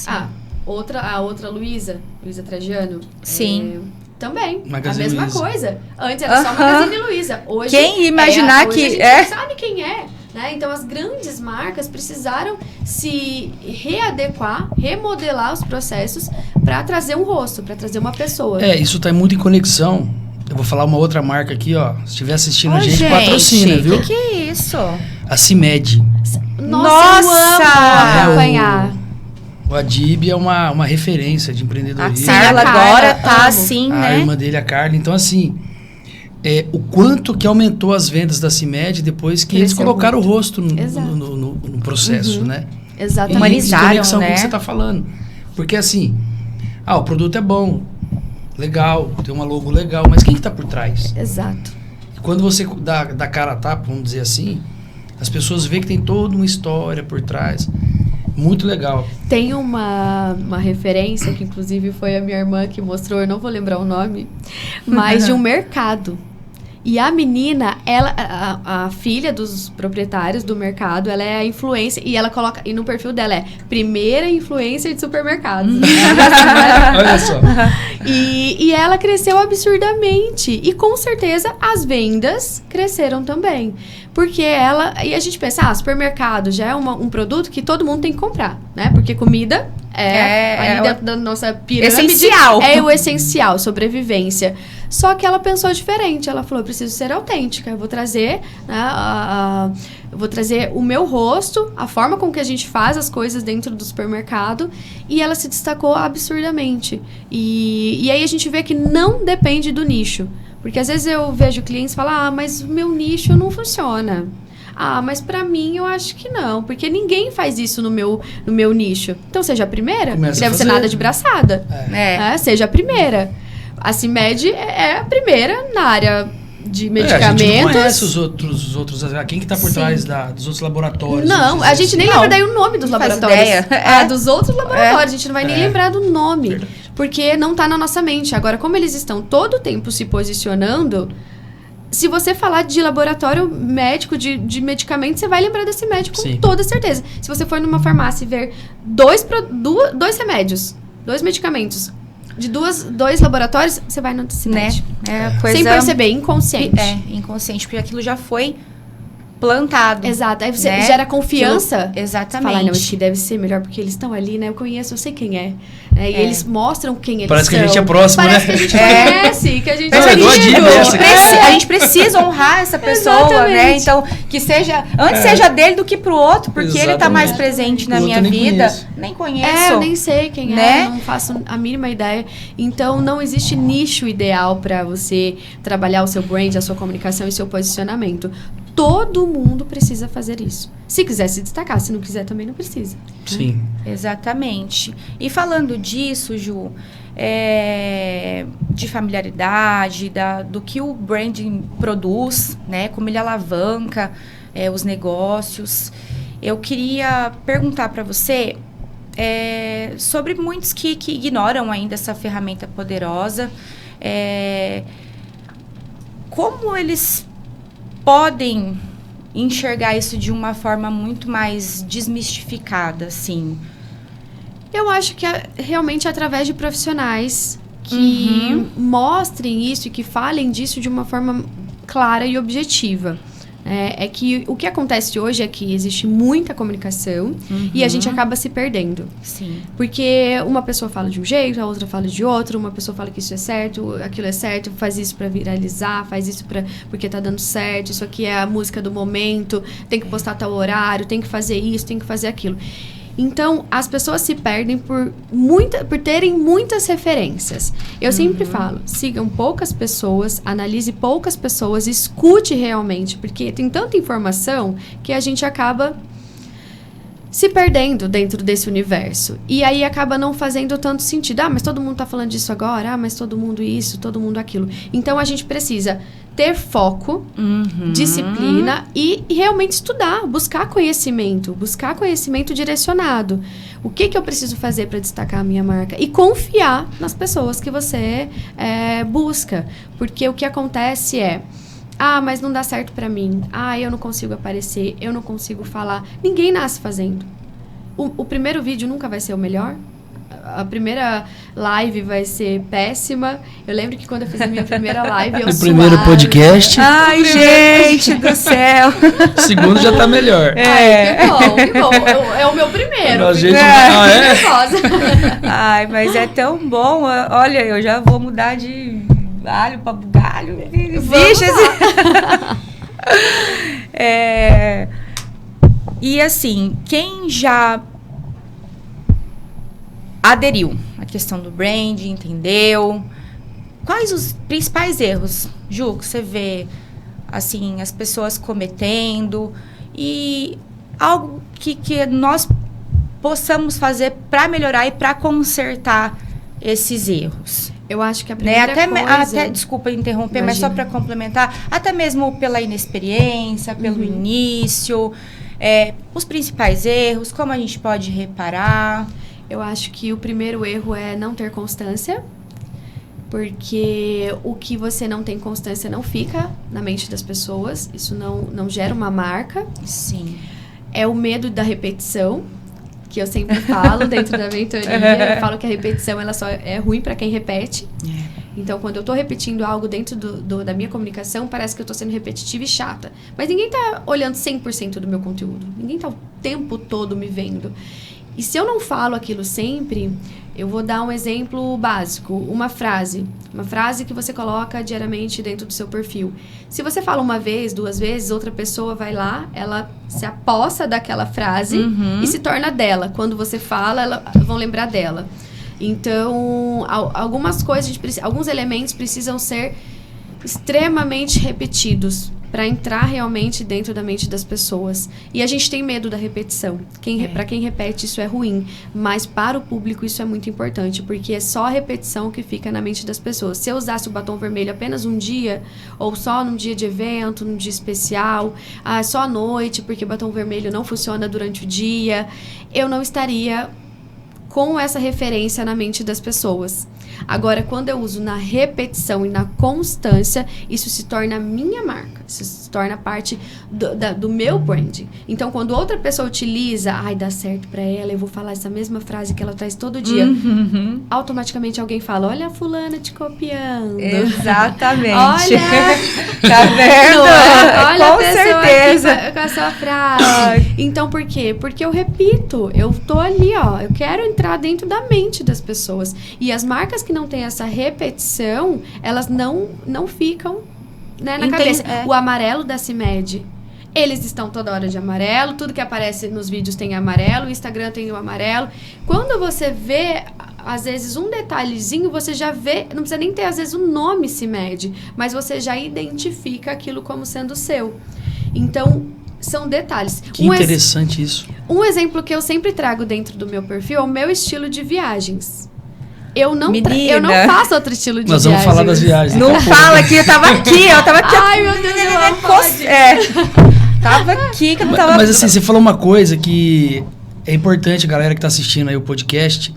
a outra Luísa Trajano, sim. Também, Magazine a mesma Luiza. Coisa. Antes era só Magazine Luiza. Hoje, quem ia imaginar hoje que a gente não sabe quem é, né? Então, as grandes marcas precisaram se readequar, remodelar os processos para trazer um rosto, para trazer uma pessoa. Isso tá muito em conexão. Eu vou falar uma outra marca aqui, ó. Se estiver assistindo a gente, patrocina, viu? Que é isso? A CIMED. Nossa! Eu amo acompanhar. O Adib é uma referência de empreendedorismo. A Carla agora tá assim, né? A irmã dele, a Carla. Então, assim, o quanto que aumentou as vendas da CIMED depois que eles colocaram o rosto no processo, né? Exatamente. Humanizaram, conexão né? com o que você tá falando. Porque, assim, o produto é bom, legal, tem uma logo legal, mas quem que tá por trás? Exato. Quando você dá cara a tapa, vamos dizer assim, as pessoas veem que tem toda uma história por trás. Muito legal. Tem uma referência que inclusive foi a minha irmã que mostrou, eu não vou lembrar o nome, mas de um mercado. E a menina, a filha dos proprietários do mercado, ela é a influência, e ela coloca, e no perfil dela é primeira influencer de supermercados. Olha só. E ela cresceu absurdamente. E com certeza as vendas cresceram também. Porque e a gente pensa, supermercado já é um produto que todo mundo tem que comprar, né? Porque comida ali dentro da nossa pirâmide. Essencial. É o essencial, sobrevivência. Só que ela pensou diferente. Ela falou, eu preciso ser autêntica. Eu vou trazer, eu vou trazer o meu rosto, a forma com que a gente faz as coisas dentro do supermercado. E ela se destacou absurdamente. E aí a gente vê que não depende do nicho. Porque às vezes eu vejo clientes falar, mas o meu nicho não funciona. Mas pra mim eu acho que não, porque ninguém faz isso no meu nicho. Então seja a primeira, deve ser nada de braçada. Seja a primeira. A CIMED é a primeira na área de medicamentos. A gente não conhece os outros quem que tá por trás dos outros laboratórios? Não, a gente nem lembra daí o nome dos laboratórios. Dos outros laboratórios, a gente não vai nem lembrar do nome. Verdade. Porque não tá na nossa mente. Agora, como eles estão todo o tempo se posicionando, se você falar de laboratório médico, de medicamento, você vai lembrar desse médico com toda certeza. Se você for numa farmácia e ver dois remédios, 2 medicamentos de dois laboratórios, você vai no CIMED. Né? Coisa... Sem perceber, inconsciente. Inconsciente, porque aquilo já foi plantado. Exato. Aí você né? gera confiança. Exatamente. Falar, não, isso aqui deve ser melhor porque eles estão ali, né? Eu conheço, eu sei quem é. E eles mostram quem eles Parece são. que a gente é próximo, Parece né? que a gente conhece, que a gente Mas é a, igual a gente, Didi, a gente precisa honrar essa pessoa, né? Exatamente. Então, que seja... Antes seja dele do que pro outro, porque ele tá mais presente na O minha outro nem vida. conheço. Nem conheço. eu nem sei quem né? não faço a mínima ideia. Então, não existe nicho ideal para você trabalhar o seu brand, a sua comunicação e seu posicionamento. Todo mundo precisa fazer isso. Se quiser se destacar, se não quiser também não precisa. Sim. Exatamente. E falando disso, Ju, de familiaridade, do que o branding produz, né? Como ele alavanca os negócios. Eu queria perguntar para você sobre muitos que ignoram ainda essa ferramenta poderosa. Como eles podem enxergar isso de uma forma muito mais desmistificada, assim? Eu acho que realmente através de profissionais que mostrem isso e que falem disso de uma forma clara e objetiva. É que o que acontece hoje é que existe muita comunicação e a gente acaba se perdendo. Sim. Porque uma pessoa fala de um jeito, a outra fala de outro, uma pessoa fala que isso é certo, aquilo é certo, faz isso pra viralizar, faz isso porque tá dando certo, isso aqui é a música do momento, tem que postar tal horário, tem que fazer isso, tem que fazer aquilo. Então, as pessoas se perdem por terem muitas referências. Eu sempre falo, sigam poucas pessoas, analise poucas pessoas, escute realmente, porque tem tanta informação que a gente acaba se perdendo dentro desse universo. E aí acaba não fazendo tanto sentido. Ah, mas todo mundo tá falando disso agora. Ah, mas todo mundo isso, todo mundo aquilo. Então, a gente precisa ter foco, disciplina e realmente estudar, buscar conhecimento direcionado. O que eu preciso fazer para destacar a minha marca? E confiar nas pessoas que você busca. Porque o que acontece mas não dá certo pra mim. Eu não consigo aparecer, eu não consigo falar. Ninguém nasce fazendo. O primeiro vídeo nunca vai ser o melhor. A primeira live vai ser péssima. Eu lembro que quando eu fiz a minha primeira live, eu O primeiro podcast. Ai, gente do céu. O segundo já tá melhor. Que bom. É o meu primeiro. A gente... Ai, mas é tão bom. Olha, eu já vou mudar de alho para bugalho. Vixe, E assim, quem já aderiu à questão do branding, entendeu? Quais os principais erros, Ju, que você vê, assim, as pessoas cometendo e algo que nós possamos fazer para melhorar e para consertar esses erros? Eu acho que a primeira coisa... Desculpa interromper, Imagina. mas só para complementar, até mesmo pela inexperiência, pelo início, os principais erros, como a gente pode reparar? Eu acho que o primeiro erro é não ter constância, porque o que você não tem constância não fica na mente das pessoas, isso não gera uma marca. Sim. É o medo da repetição, que eu sempre falo dentro da mentoria. Eu falo que a repetição ela só é ruim para quem repete. Então, quando eu estou repetindo algo dentro da minha comunicação, parece que eu estou sendo repetitiva e chata. Mas ninguém está olhando 100% do meu conteúdo. Ninguém está o tempo todo me vendo. E se eu não falo aquilo sempre, eu vou dar um exemplo básico. Uma frase que você coloca diariamente dentro do seu perfil. Se você fala uma vez, 2 vezes, outra pessoa vai lá, ela se apossa daquela frase e se torna dela. Quando você fala, vão lembrar dela. Então, alguns elementos precisam ser extremamente repetidos para entrar realmente dentro da mente das pessoas. E a gente tem medo da repetição. Para quem repete, isso é ruim. Mas para o público, isso é muito importante. Porque é só a repetição que fica na mente das pessoas. Se eu usasse o batom vermelho apenas um dia, ou só num dia de evento, num dia especial, só à noite, porque batom vermelho não funciona durante o dia, eu não estaria com essa referência na mente das pessoas. Agora, quando eu uso na repetição e na constância, isso se torna a minha marca. Isso se torna parte do meu branding. Então, quando outra pessoa utiliza, dá certo pra ela, eu vou falar essa mesma frase que ela traz todo dia. Automaticamente alguém fala, olha a fulana te copiando. Exatamente. Olha, tá vendo? olha Com a pessoa certeza. aqui com a sua frase. Então, por quê? Porque eu repito, eu tô ali, eu quero entrar dentro da mente das pessoas. E as marcas que não têm essa repetição, elas não ficam, né, na cabeça. O amarelo da CIMED, eles estão toda hora de amarelo, tudo que aparece nos vídeos tem amarelo, o Instagram tem o amarelo. Quando você vê, às vezes, um detalhezinho, você já vê, não precisa nem ter, às vezes, o nome CIMED, mas você já identifica aquilo como sendo seu. Então, são detalhes. Que interessante isso. Um exemplo que eu sempre trago dentro do meu perfil é o meu estilo de viagens. Eu não faço outro estilo de viagem. Nós vamos falar das viagens. Não fala aqui, eu tava aqui. Ai, meu Deus, tava aqui que eu não tava... Mas assim, você falou uma coisa que é importante, a galera que tá assistindo aí o podcast.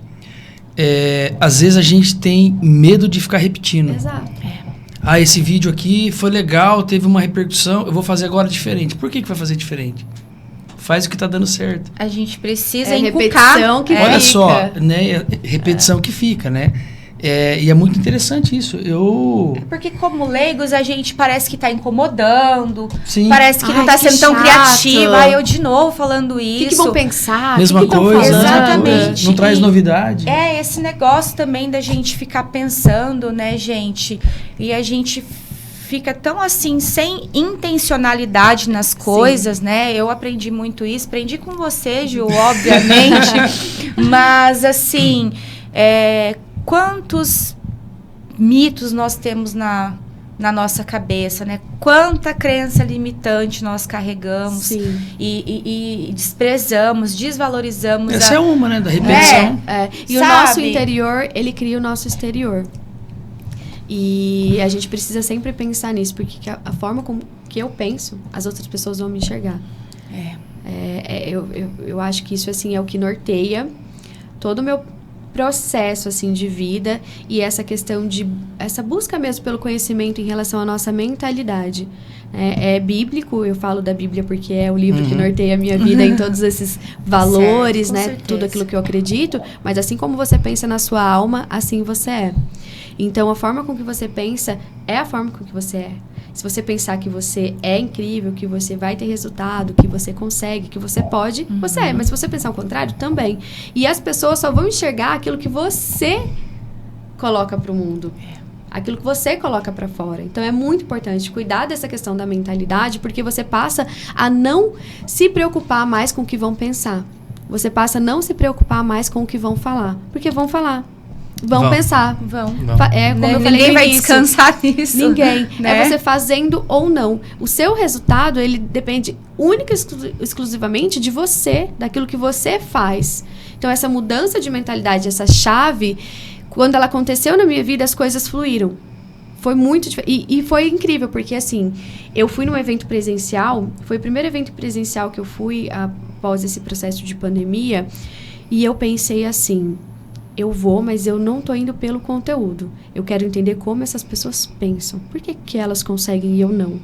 Às vezes a gente tem medo de ficar repetindo. Exato. Esse vídeo aqui foi legal, teve uma repercussão, eu vou fazer agora diferente. Por que vai fazer diferente? Faz o que tá dando certo. A gente precisa inculcar. Repetição que Olha só, né? Repetição que fica, né? E é muito interessante isso. Porque como leigos, a gente parece que tá incomodando. Sim. Parece que não tá sendo tão criativa. Eu de novo falando isso. O que vão pensar? Mesma coisa. Exatamente. Não traz novidade. Esse negócio também da gente ficar pensando, né, gente? E a gente fica tão assim, sem intencionalidade nas coisas, né? Eu aprendi muito isso. Aprendi com você, Ju, obviamente. Mas, assim, quantos mitos nós temos na nossa cabeça, né? Quanta crença limitante nós carregamos e desprezamos, desvalorizamos. Essa é uma, né? Da repetição. E o nosso interior, ele cria o nosso exterior. E a gente precisa sempre pensar nisso, porque a forma como que eu penso, as outras pessoas vão me enxergar. Eu acho que isso, assim, é o que norteia todo o meu processo, assim, de vida, e essa questão essa busca mesmo pelo conhecimento em relação à nossa mentalidade. É bíblico, eu falo da Bíblia porque é o livro que norteia a minha vida em todos esses valores, certo, né? Tudo aquilo que eu acredito, mas assim como você pensa na sua alma, assim você é. Então, a forma com que você pensa é a forma com que você é. Se você pensar que você é incrível, que você vai ter resultado, que você consegue, que você pode, você é. Mas se você pensar o contrário, também. E as pessoas só vão enxergar aquilo que você coloca para o mundo. Aquilo que você coloca para fora. Então, é muito importante cuidar dessa questão da mentalidade, porque você passa a não se preocupar mais com o que vão pensar. Você passa a não se preocupar mais com o que vão falar. Porque vão falar. Vão pensar. Vão. Como eu falei, ninguém vai descansar nisso. Ninguém. Né? É você fazendo ou não. O seu resultado, ele depende única e exclusivamente de você, daquilo que você faz. Então, essa mudança de mentalidade, essa chave, quando ela aconteceu na minha vida, as coisas fluíram. Foi muito diferente. E foi incrível, porque assim, eu fui num evento presencial, foi o primeiro evento presencial que eu fui após esse processo de pandemia, e eu pensei assim, eu vou, mas eu não tô indo pelo conteúdo. Eu quero entender como essas pessoas pensam. Por que elas conseguem e eu não?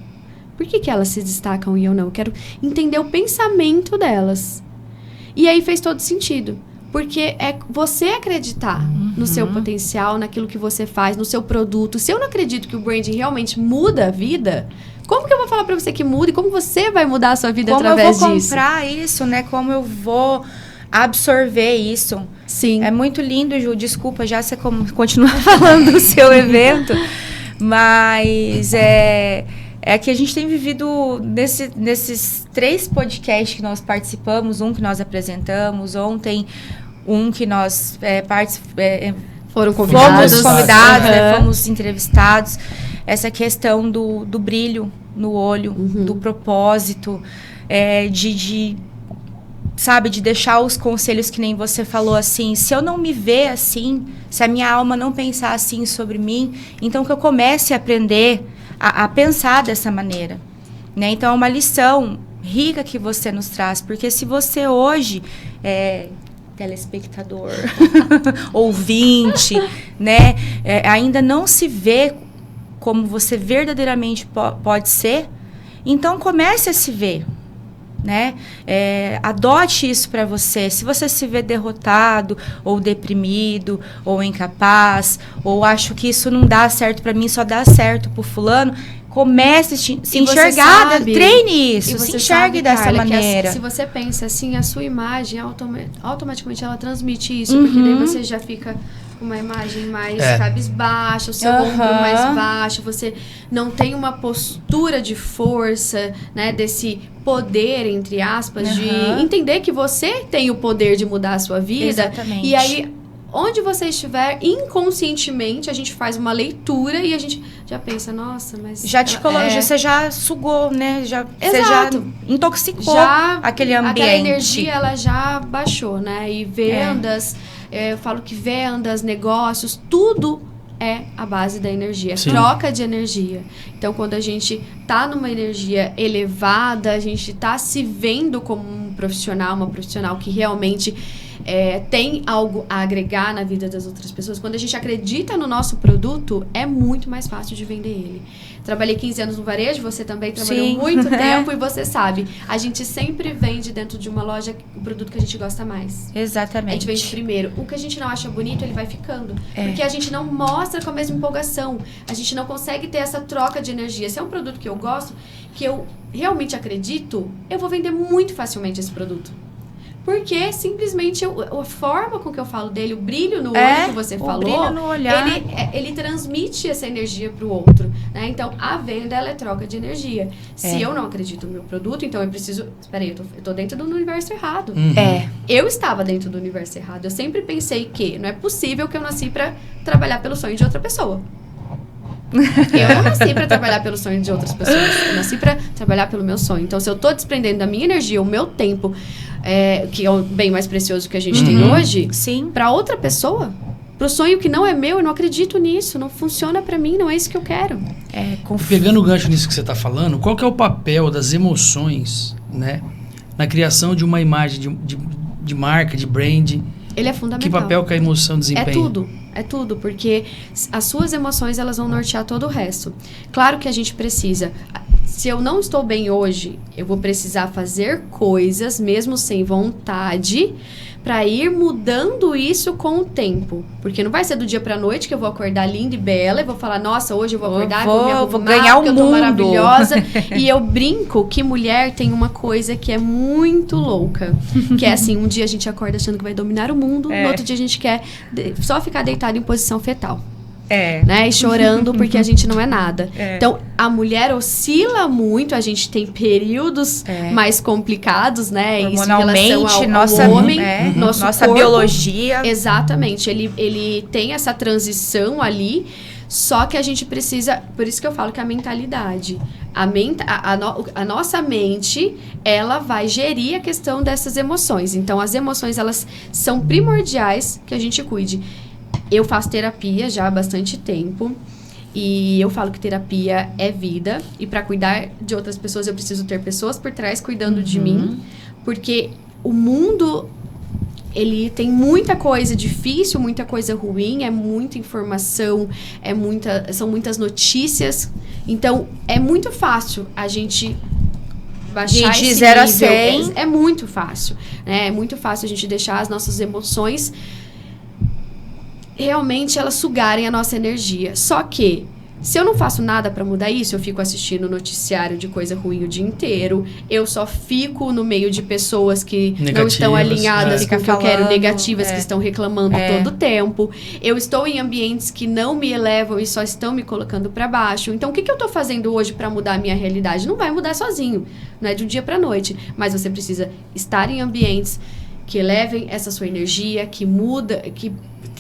Por que elas se destacam e eu não? Eu quero entender o pensamento delas. E aí fez todo sentido. Porque é você acreditar no seu potencial, naquilo que você faz, no seu produto. Se eu não acredito que o branding realmente muda a vida, como que eu vou falar pra você que muda? E como você vai mudar a sua vida através disso? Como eu vou comprar isso, né? Como eu vou absorver isso? Sim. É muito lindo, Ju. Desculpa, já você continua falando do seu evento. Mas é que a gente tem vivido nesses 3 podcasts que nós participamos, um que nós apresentamos, ontem um que nós fomos convidados, né, fomos entrevistados. Essa questão do brilho no olho, do propósito, sabe, de deixar os conselhos que nem você falou, assim, se eu não me ver assim, se a minha alma não pensar assim sobre mim, então que eu comece a aprender a pensar dessa maneira, né? Então é uma lição rica que você nos traz, porque se você hoje telespectador, ouvinte, né? Ainda não se vê como você verdadeiramente pode ser, então comece a se ver, né? Adote isso para você. Se você se vê derrotado, ou deprimido, ou incapaz, ou acho que isso não dá certo para mim, só dá certo pro fulano, comece a se enxergar, treine isso, se enxergue dessa maneira. Se você pensa assim, a sua imagem, automaticamente ela transmite isso, porque daí você já fica com uma imagem mais cabisbaixa, o seu ombro mais baixo, você não tem uma postura de força, né, desse poder, entre aspas, de entender que você tem o poder de mudar a sua vida. Exatamente. E aí, onde você estiver, inconscientemente, a gente faz uma leitura e a gente já pensa, nossa, mas... Você já sugou, né? Você já intoxicou aquele ambiente. Aquela energia, ela já baixou, né? E vendas, eu falo que vendas, negócios, tudo é a base da energia, troca de energia. Então, quando a gente tá numa energia elevada, a gente tá se vendo como um profissional, uma profissional que realmente tem algo a agregar na vida das outras pessoas. Quando a gente acredita no nosso produto, é muito mais fácil de vender ele. Trabalhei 15 anos no varejo, você também trabalhou muito tempo e você sabe, a gente sempre vende dentro de uma loja o produto que a gente gosta mais. Exatamente. A gente vende primeiro. O que a gente não acha bonito, ele vai ficando. Porque a gente não mostra com a mesma empolgação. A gente não consegue ter essa troca de energia. Se é um produto que eu gosto, que eu realmente acredito, eu vou vender muito facilmente esse produto. Porque simplesmente a forma com que eu falo dele, o brilho no olho que você falou, brilho no olhar. Ele transmite essa energia para o outro, né? Então, a venda, ela é troca de energia. Se eu não acredito no meu produto, então eu preciso... Espera aí, eu tô dentro do universo errado. Eu estava dentro do universo errado. Eu sempre pensei que não é possível que eu nasci para trabalhar pelo sonho de outra pessoa. Eu não nasci para trabalhar pelo sonho de outras pessoas. Eu nasci para trabalhar pelo meu sonho. Então, se eu tô desprendendo da minha energia, o meu tempo, que é o bem mais precioso que a gente tem hoje, para outra pessoa, pro sonho que não é meu, eu não acredito nisso, não funciona para mim, não é isso que eu quero. Pegando o gancho nisso que você tá falando, qual que é o papel das emoções, né, na criação de uma imagem de marca, de brand? Ele é fundamental. Que papel que a emoção desempenha? É tudo, porque as suas emoções, elas vão nortear todo o resto. Claro que a gente precisa... Se eu não estou bem hoje, eu vou precisar fazer coisas, mesmo sem vontade, para ir mudando isso com o tempo. Porque não vai ser do dia pra noite que eu vou acordar linda e bela e vou falar, nossa, hoje eu vou acordar, vou ganhar o mundo. Eu tô maravilhosa. E eu brinco que mulher tem uma coisa que é muito louca. Que é assim, um dia a gente acorda achando que vai dominar o mundo, no outro dia a gente quer só ficar deitado em posição fetal. Né? E chorando porque a gente não é nada. Então, a mulher oscila muito, a gente tem períodos mais complicados, né? Hormonalmente, isso em relação ao homem, nossa corpo, biologia. Exatamente, ele tem essa transição ali, só que a gente precisa, por isso que eu falo que a mentalidade, a nossa mente, ela vai gerir a questão dessas emoções. Então, as emoções, elas são primordiais que a gente cuide. Eu faço terapia já há bastante tempo e eu falo que terapia é vida e para cuidar de outras pessoas eu preciso ter pessoas por trás cuidando de mim, porque o mundo, ele tem muita coisa difícil, muita coisa ruim, é muita informação, são muitas notícias, então é muito fácil a gente baixar de esse 0 a nível. 100. É muito fácil, né? É muito fácil a gente deixar as nossas emoções realmente elas sugarem a nossa energia. Só que, se eu não faço nada pra mudar isso, eu fico assistindo noticiário de coisa ruim o dia inteiro, eu só fico no meio de pessoas que não estão alinhadas com o que eu quero, negativas, que estão reclamando todo o tempo. Eu estou em ambientes que não me elevam e só estão me colocando pra baixo. Então, o que eu tô fazendo hoje pra mudar a minha realidade? Não vai mudar sozinho, não é de um dia pra noite, mas você precisa estar em ambientes que elevem essa sua energia, que muda, que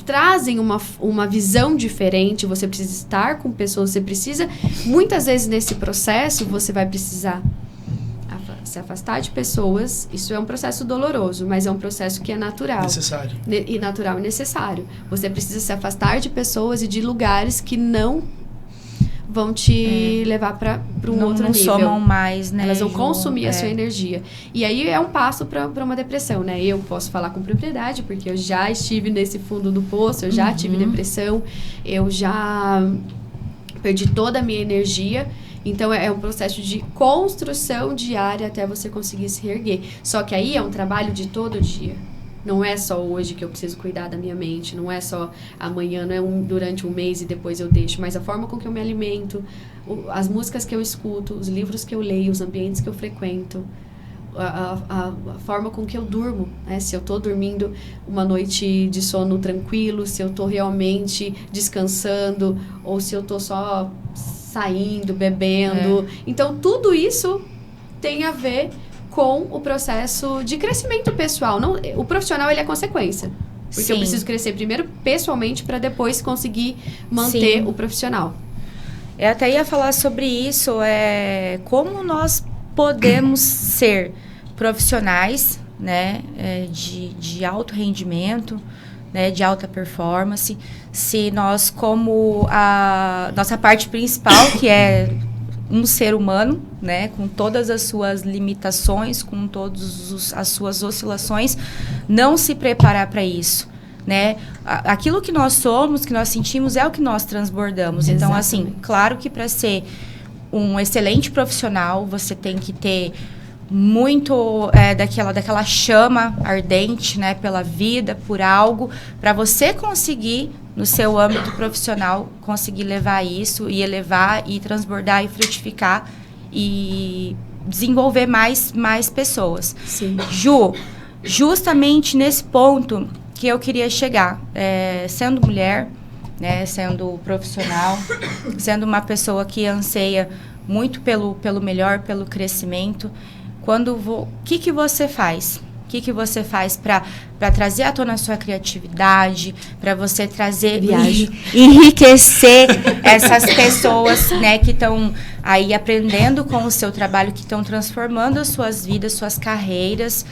trazem uma visão diferente, você precisa estar com pessoas, você precisa, muitas vezes nesse processo, você vai precisar se afastar de pessoas, isso é um processo doloroso, mas é um processo que é natural. Necessário. E natural e necessário. Você precisa se afastar de pessoas e de lugares que não vão te levar para um outro nível. Não somam mais, né? Elas vão consumir a sua energia. E aí é um passo para uma depressão, né? Eu posso falar com propriedade, porque eu já estive nesse fundo do poço, eu já tive depressão, eu já perdi toda a minha energia. Então, é um processo de construção diária até você conseguir se reerguer. Só que aí é um trabalho de todo dia. Não é só hoje que eu preciso cuidar da minha mente, não é só amanhã, não é durante um mês e depois eu deixo, mas a forma com que eu me alimento, as músicas que eu escuto, os livros que eu leio, os ambientes que eu frequento, a forma com que eu durmo, né? Se eu estou dormindo uma noite de sono tranquilo, se eu estou realmente descansando, ou se eu estou só saindo, bebendo. Então, tudo isso tem a ver com o processo de crescimento pessoal. Não, o profissional, ele é consequência. Porque eu preciso crescer primeiro pessoalmente para depois conseguir manter o profissional. Eu até ia falar sobre isso, como nós podemos ser profissionais, né, de alto rendimento, né, de alta performance, se nós, como a nossa parte principal, que é um ser humano, né, com todas as suas limitações, com todas as suas oscilações, não se preparar para isso, né? Aquilo que nós somos, que nós sentimos, é o que nós transbordamos. Exatamente. Então, assim, claro que para ser um excelente profissional, você tem que ter muito daquela chama ardente, né, pela vida, por algo, para você conseguir, no seu âmbito profissional, conseguir levar isso e elevar e transbordar e frutificar e desenvolver mais pessoas. Sim. Ju, justamente nesse ponto que eu queria chegar, sendo mulher, né, sendo profissional, sendo uma pessoa que anseia muito pelo melhor, pelo crescimento, o que você faz? O que você faz para trazer à tona a sua criatividade, para você trazer, enriquecer essas pessoas, né, que estão aí aprendendo com o seu trabalho, que estão transformando as suas vidas, suas carreiras.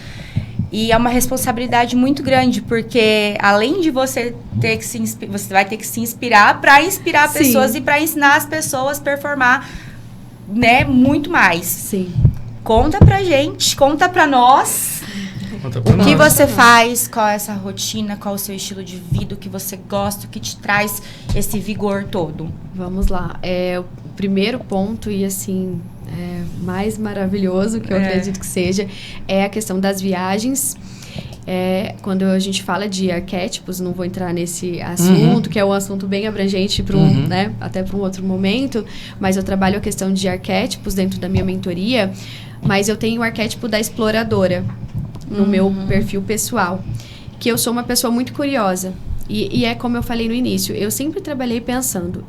E é uma responsabilidade muito grande, porque além de você ter que você vai ter que se inspirar para inspirar pessoas e para ensinar as pessoas a performar, né, muito mais. Sim. Conta pra gente, conta pra nós o que você faz, qual é essa rotina, qual é o seu estilo de vida, o que você gosta, o que te traz esse vigor todo. Vamos lá. O primeiro ponto, e assim, mais maravilhoso, que eu acredito que seja, é a questão das viagens. Quando a gente fala de arquétipos, não vou entrar nesse assunto, que é um assunto bem abrangente para né, até para um outro momento, mas eu trabalho a questão de arquétipos dentro da minha mentoria, mas eu tenho o arquétipo da exploradora no meu perfil pessoal, que eu sou uma pessoa muito curiosa. E é como eu falei no início, eu sempre trabalhei pensando,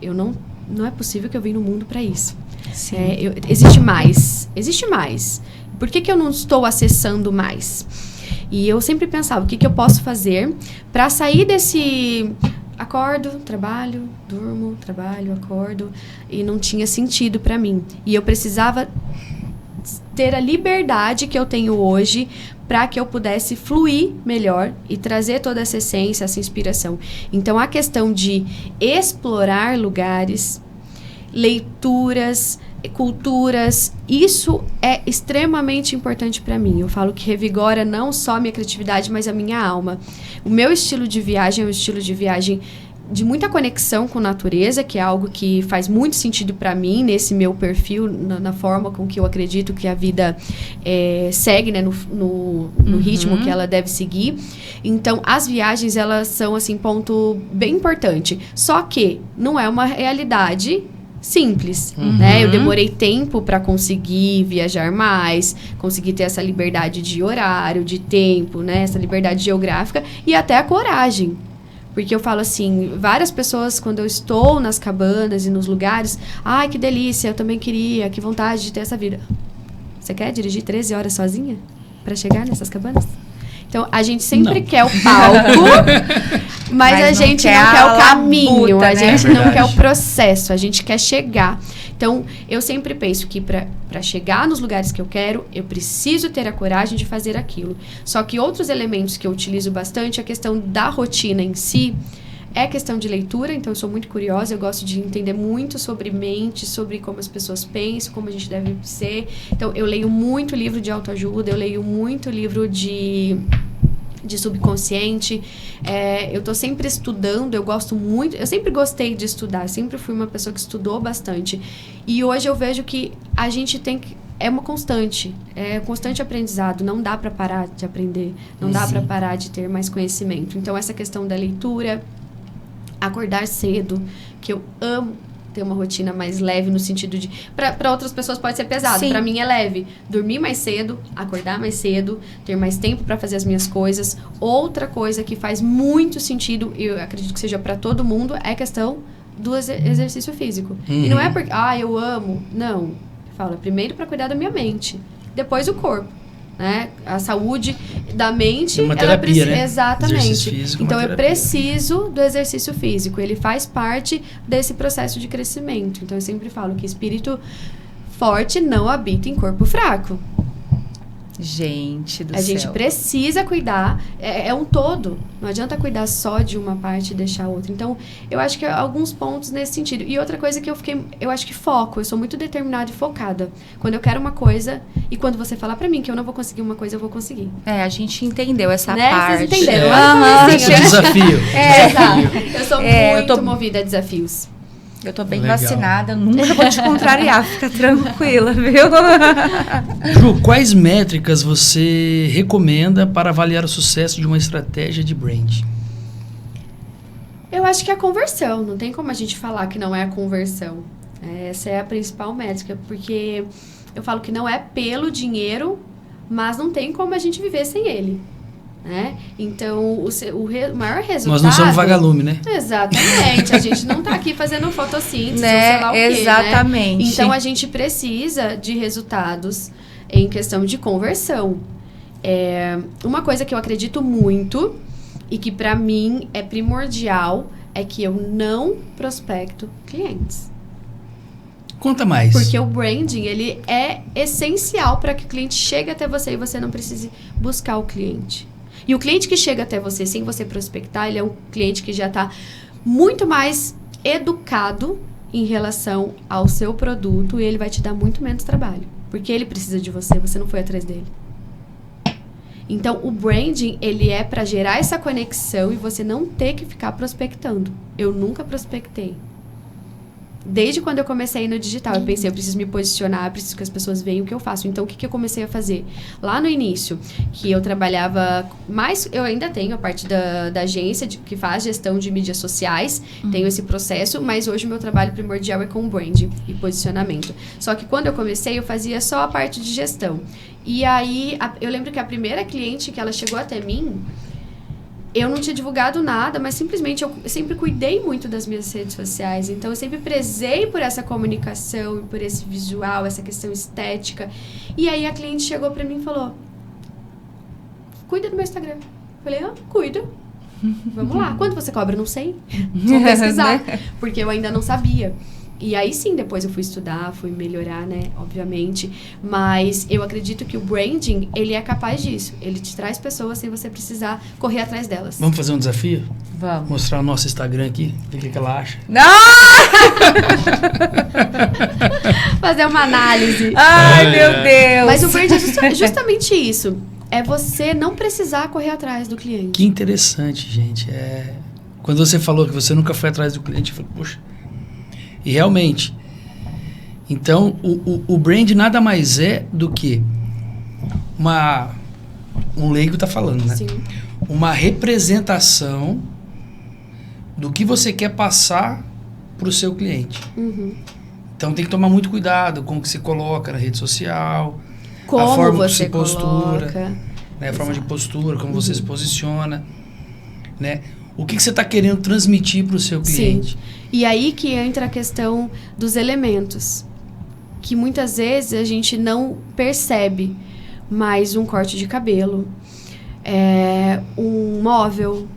não é possível que eu vim no mundo para isso. Existe mais. Por que eu não estou acessando mais? E eu sempre pensava, o que eu posso fazer para sair desse acordo, trabalho, durmo, trabalho, acordo, e não tinha sentido para mim. E eu precisava ter a liberdade que eu tenho hoje para que eu pudesse fluir melhor e trazer toda essa essência, essa inspiração. Então, a questão de explorar lugares, leituras, culturas, isso é extremamente importante para mim. Eu falo que revigora não só a minha criatividade, mas a minha alma. O meu estilo de viagem é um estilo de viagem de muita conexão com a natureza, que é algo que faz muito sentido para mim, nesse meu perfil, na forma com que eu acredito que a vida segue, né, no ritmo que ela deve seguir. Então, as viagens, elas são, assim, ponto bem importante. Só que não é uma realidade simples, né? Eu demorei tempo para conseguir viajar mais, conseguir ter essa liberdade de horário, de tempo, né? Essa liberdade geográfica e até a coragem. Porque eu falo assim, várias pessoas, quando eu estou nas cabanas e nos lugares, ai, que delícia, eu também queria, que vontade de ter essa vida. Você quer dirigir 13 horas sozinha para chegar nessas cabanas? Então, a gente sempre quer o palco, mas a gente não quer o caminho, a gente não quer o processo, a gente quer chegar. Então, eu sempre penso que para chegar nos lugares que eu quero, eu preciso ter a coragem de fazer aquilo. Só que outros elementos que eu utilizo bastante, a questão da rotina em si, é questão de leitura, então eu sou muito curiosa, eu gosto de entender muito sobre mente, sobre como as pessoas pensam, como a gente deve ser. Então, eu leio muito livro de autoajuda, eu leio muito livro de subconsciente. Eu tô sempre estudando, eu gosto muito, eu sempre gostei de estudar, sempre fui uma pessoa que estudou bastante. E hoje eu vejo que a gente tem que... É uma constante, constante aprendizado, não dá para parar de aprender, não dá para parar de ter mais conhecimento. Então, essa questão da leitura, acordar cedo, que eu amo ter uma rotina mais leve no sentido de... Para outras pessoas pode ser pesado, para mim é leve. Dormir mais cedo, acordar mais cedo, ter mais tempo para fazer as minhas coisas. Outra coisa que faz muito sentido, eu acredito que seja para todo mundo, é a questão do exercício físico. E não é porque, eu amo, não. Fala, primeiro para cuidar da minha mente, depois o corpo, né? A saúde da mente, uma terapia, né? Exatamente. Físico, então eu preciso do exercício físico, ele faz parte desse processo de crescimento. Então eu sempre falo que espírito forte não habita em corpo fraco. Gente do céu. A gente precisa cuidar, é um todo. Não adianta cuidar só de uma parte e deixar a outra. Então, eu acho que alguns pontos nesse sentido. E outra coisa que eu acho que foco. Eu sou muito determinada e focada. Quando eu quero uma coisa, e quando você falar pra mim que eu não vou conseguir uma coisa, eu vou conseguir. A gente entendeu essa né? parte. Vocês entenderam? Desafio. Exato. Eu sou muito movida a desafios. Eu tô bem vacinada, nunca vou te contrariar, fica tranquila, viu? Ju, quais métricas você recomenda para avaliar o sucesso de uma estratégia de brand? Eu acho que é a conversão, não tem como a gente falar que não é a conversão. Essa é a principal métrica, porque eu falo que não é pelo dinheiro, mas não tem como a gente viver sem ele. Né? Então, o maior resultado... Nós não somos vagalume, né? Exatamente. A gente não tá aqui fazendo fotossíntese, né? sei lá o quê, exatamente. Né? Então, a gente precisa de resultados em questão de conversão. Uma coisa que eu acredito muito e que para mim é primordial é que eu não prospecto clientes. Conta mais. Porque o branding, ele é essencial para que o cliente chegue até você e você não precise buscar o cliente. E o cliente que chega até você sem você prospectar, ele é um cliente que já está muito mais educado em relação ao seu produto e ele vai te dar muito menos trabalho. Porque ele precisa de você, você não foi atrás dele. Então, o branding, ele é para gerar essa conexão e você não ter que ficar prospectando. Eu nunca prospectei. Desde quando eu comecei no digital, eu pensei, eu preciso me posicionar, eu preciso que as pessoas vejam o que eu faço. Então, o que eu comecei a fazer? Lá no início, que eu trabalhava mais... Eu ainda tenho a parte da agência que faz gestão de mídias sociais, tenho esse processo, mas hoje o meu trabalho primordial é com branding e posicionamento. Só que quando eu comecei, eu fazia só a parte de gestão. E aí, eu lembro que a primeira cliente que ela chegou até mim... Eu não tinha divulgado nada, mas simplesmente eu sempre cuidei muito das minhas redes sociais. Então, eu sempre prezei por essa comunicação, por esse visual, essa questão estética. E aí, a cliente chegou pra mim e falou, cuida do meu Instagram. Eu falei, cuido. Vamos lá. Quanto você cobra? Não sei. Vou pesquisar. Porque eu ainda não sabia. E aí sim, depois eu fui estudar, fui melhorar, né, obviamente. Mas eu acredito que o branding, ele é capaz disso. Ele te traz pessoas sem você precisar correr atrás delas. Vamos fazer um desafio? Vamos. Mostrar o nosso Instagram aqui, ver o que ela acha. Não! Fazer uma análise. Ai, meu Deus! Mas o branding é justamente isso. É você não precisar correr atrás do cliente. Que interessante, gente. Quando você falou que você nunca foi atrás do cliente, eu falei, poxa... E realmente, então, o brand nada mais é do que um leigo está falando, né? Sim. Uma representação do que você quer passar para o seu cliente. Uhum. Então, tem que tomar muito cuidado com o que você coloca na rede social, como a forma você que você postura, coloca. né? A forma de postura, como você se posiciona, né? O que você está querendo transmitir para o seu cliente. Sim. E aí que entra a questão dos elementos, que muitas vezes a gente não percebe, mas um corte de cabelo, um móvel,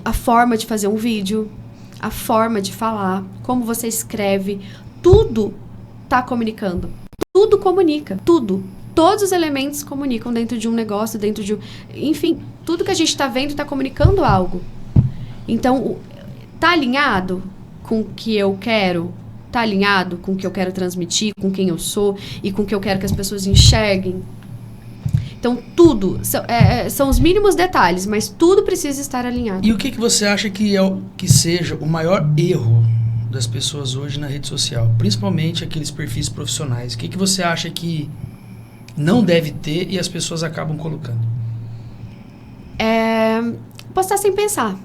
a forma de fazer um vídeo, a forma de falar, como você escreve, tudo está comunicando. Tudo comunica, tudo. Todos os elementos comunicam dentro de um negócio, dentro de um... Enfim, tudo que a gente está vendo está comunicando algo. Então, Tá alinhado com o que eu quero? Tá alinhado com o que eu quero transmitir, com quem eu sou e com o que eu quero que as pessoas enxerguem? Então, tudo, são os mínimos detalhes, mas tudo precisa estar alinhado. E o que você acha que seja o maior erro das pessoas hoje na rede social? Principalmente aqueles perfis profissionais. O que você acha que não deve ter e as pessoas acabam colocando? Postar sem pensar.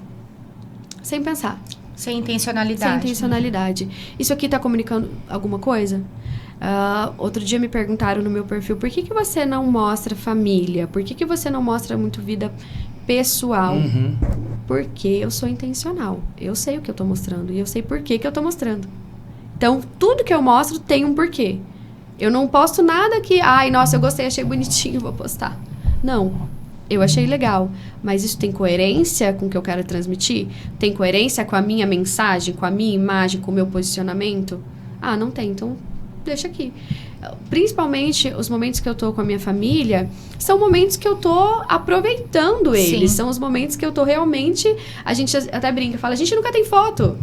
Sem pensar. Sem intencionalidade. Sem intencionalidade. Isso aqui está comunicando alguma coisa? Outro dia me perguntaram no meu perfil, por que você não mostra família? Por que você não mostra muito vida pessoal? Porque eu sou intencional. Eu sei o que eu estou mostrando e eu sei por que eu estou mostrando. Então, tudo que eu mostro tem um porquê. Eu não posto nada que, ai, nossa, eu gostei, achei bonitinho, vou postar. Não. Eu achei legal, mas isso tem coerência com o que eu quero transmitir? Tem coerência com a minha mensagem, com a minha imagem, com o meu posicionamento? Ah, não tem, então deixa aqui. Principalmente os momentos que eu tô com a minha família, são momentos que eu tô aproveitando eles. Sim. São os momentos que eu tô realmente... A gente até brinca, fala, a gente nunca tem foto.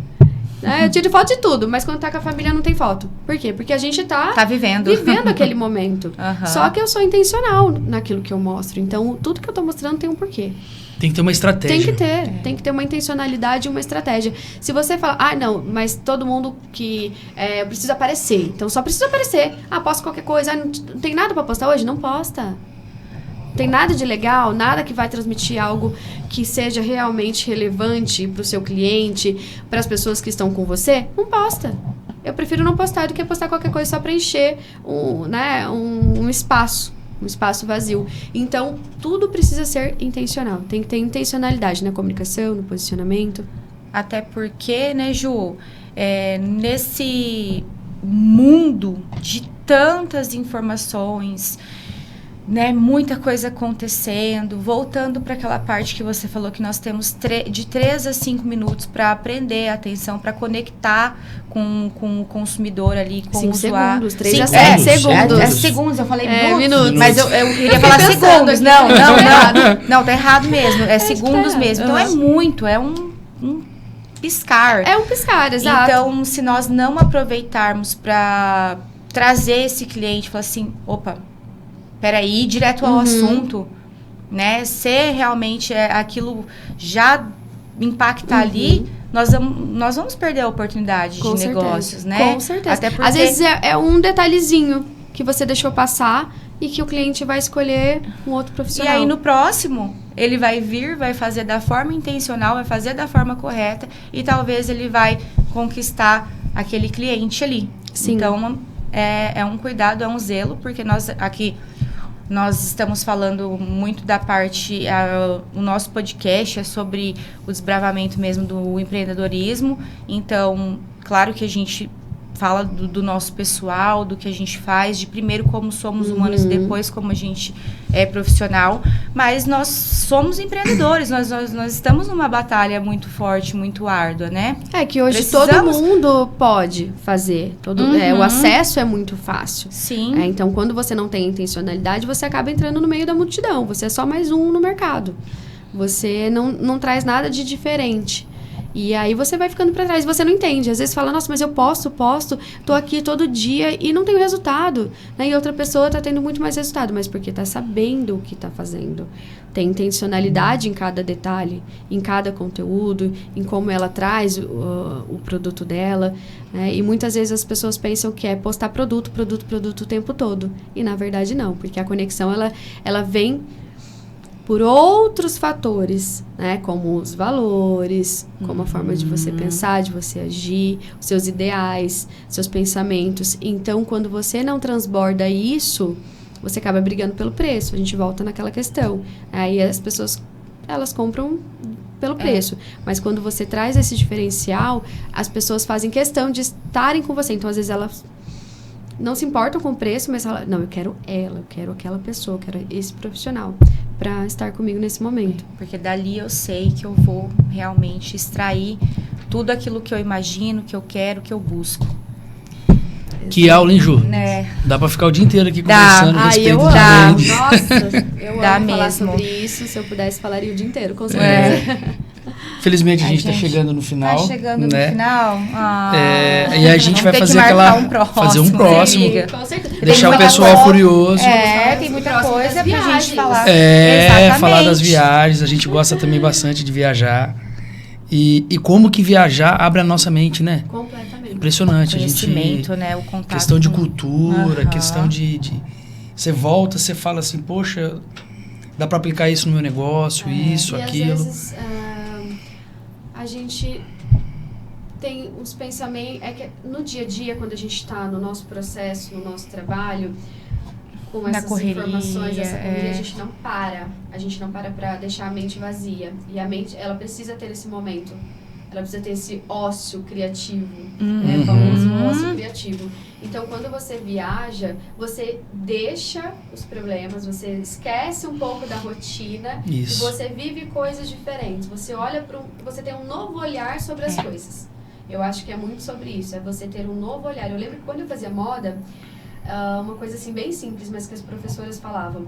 Eu tiro foto de tudo, mas quando tá com a família não tem foto. Por quê? Porque a gente tá vivendo aquele momento. Só que eu sou intencional naquilo que eu mostro. Então, tudo que eu tô mostrando tem um porquê. Tem que ter uma estratégia. Tem que ter. Tem que ter uma intencionalidade e uma estratégia. Se você fala, não, mas todo mundo que precisa aparecer. Então, só precisa aparecer. Posta qualquer coisa. Não tem nada pra postar hoje? Não posta. Tem nada de legal, nada que vai transmitir algo que seja realmente relevante para o seu cliente, para as pessoas que estão com você, não posta. Eu prefiro não postar do que postar qualquer coisa só para encher um espaço vazio. Então, tudo precisa ser intencional. Tem que ter intencionalidade na comunicação, no posicionamento. Até porque, né, Ju, nesse mundo de tantas informações... Né, muita coisa acontecendo, voltando para aquela parte que você falou que nós temos de 3 a 5 minutos para aprender a atenção, para conectar com o consumidor ali, com o usuário. 3 a 7 segundos. Segundos, eu falei minutos. Mas eu queria falar segundos. Não, tá errado mesmo, segundos mesmo. Então é um piscar. É um piscar, exato. Então, se nós não aproveitarmos para trazer esse cliente, falar assim, opa, peraí, direto ao assunto, né? Se realmente aquilo já impacta ali, nós vamos perder a oportunidade de negócios, né? Com certeza. Até porque... Às vezes é um detalhezinho que você deixou passar e que o cliente vai escolher um outro profissional. E aí, no próximo, ele vai vir, vai fazer da forma intencional, vai fazer da forma correta e talvez ele vai conquistar aquele cliente ali. Sim. Então, é um cuidado, é um zelo, porque nós aqui... Nós estamos falando muito da parte... o nosso podcast é sobre o desbravamento mesmo do empreendedorismo. Então, claro que a gente fala do nosso pessoal, do que a gente faz, de primeiro como somos humanos e depois como a gente é profissional. Mas nós somos empreendedores, nós estamos numa batalha muito forte, muito árdua, né? Que hoje todo mundo pode fazer. O acesso é muito fácil. Sim. Então, quando você não tem intencionalidade, você acaba entrando no meio da multidão. Você é só mais um no mercado. Você não traz nada de diferente. E aí você vai ficando para trás, você não entende. Às vezes fala, nossa, mas eu posto, tô aqui todo dia e não tenho resultado. Né? E outra pessoa tá tendo muito mais resultado, mas porque tá sabendo o que tá fazendo. Tem intencionalidade em cada detalhe, em cada conteúdo, em como ela traz o produto dela. Né? E muitas vezes as pessoas pensam que é postar produto o tempo todo. E na verdade não, porque a conexão ela vem... por outros fatores, né? Como os valores, como a forma de você pensar, de você agir, os seus ideais, seus pensamentos. Então, quando você não transborda isso, você acaba brigando pelo preço. A gente volta naquela questão. Aí as pessoas, elas compram pelo preço. Mas quando você traz esse diferencial, as pessoas fazem questão de estarem com você. Então, às vezes, elas não se importam com o preço, mas falam, não, eu quero aquela pessoa, eu quero esse profissional para estar comigo nesse momento. Porque dali eu sei que eu vou realmente extrair tudo aquilo que eu imagino, que eu quero, que eu busco. Que aula, hein, Ju? Né? Dá pra ficar o dia inteiro aqui conversando a respeito eu de amo. vendas. Nossa, eu Dá amo falar mesmo. sobre isso. Se eu pudesse, falaria o dia inteiro, com certeza. Infelizmente a gente tá chegando no final. Tá chegando né? no final? E a gente vai fazer fazer um próximo. Com certeza. Deixar o pessoal curioso. Tem muita coisa pra gente falar. Falar das viagens. A gente gosta também bastante de viajar. E como que viajar abre a nossa mente, né? Completamente. Impressionante. Conhecimento, né? O contato. Questão de cultura, questão de... Você volta, você fala assim, poxa, dá para aplicar isso no meu negócio, isso, aquilo. Às vezes, a gente tem uns pensamentos... É que no dia a dia, quando a gente está no nosso processo, no nosso trabalho, com essas informações, essa correria, a gente não para. A gente não para deixar a mente vazia. E a mente, ela precisa ter esse momento. Ela precisa ter esse ócio criativo, né? Famoso ócio criativo. Então, quando você viaja, você deixa os problemas, você esquece um pouco da rotina e você vive coisas diferentes. Você olha você tem um novo olhar sobre as coisas. Eu acho que é muito sobre isso, é você ter um novo olhar. Eu lembro que quando eu fazia moda, uma coisa assim bem simples, mas que as professoras falavam.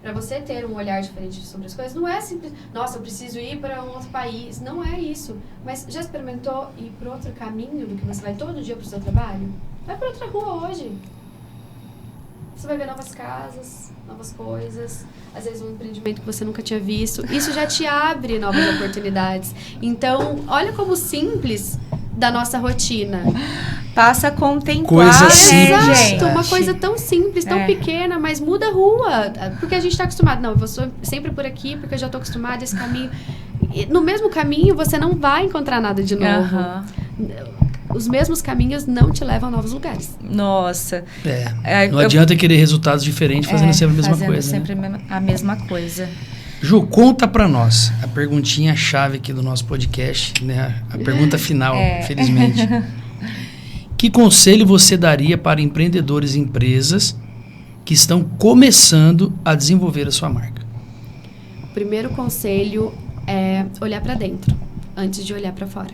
Para você ter um olhar diferente sobre as coisas, não é simples, nossa, eu preciso ir para um outro país. Não é isso. Mas já experimentou ir para outro caminho do que você vai todo dia para o seu trabalho? Vai para outra rua hoje. Você vai ver novas casas, novas coisas, às vezes um empreendimento que você nunca tinha visto. Isso já te abre novas oportunidades. Então, olha como simples da nossa rotina. Passa a contemplar, coisa simples, gente. Uma coisa tão simples, tão pequena, mas muda a rua. Porque a gente está acostumado. Não, eu vou sempre por aqui, porque eu já estou acostumada a esse caminho. E no mesmo caminho, você não vai encontrar nada de novo. Os mesmos caminhos não te levam a novos lugares. Nossa. Não adianta querer resultados diferentes fazendo sempre a mesma coisa. Fazendo sempre a mesma coisa. Ju, conta pra nós a perguntinha-chave aqui do nosso podcast, né? A pergunta final, felizmente. Que conselho você daria para empreendedores e empresas que estão começando a desenvolver a sua marca? O primeiro conselho é olhar para dentro, antes de olhar para fora.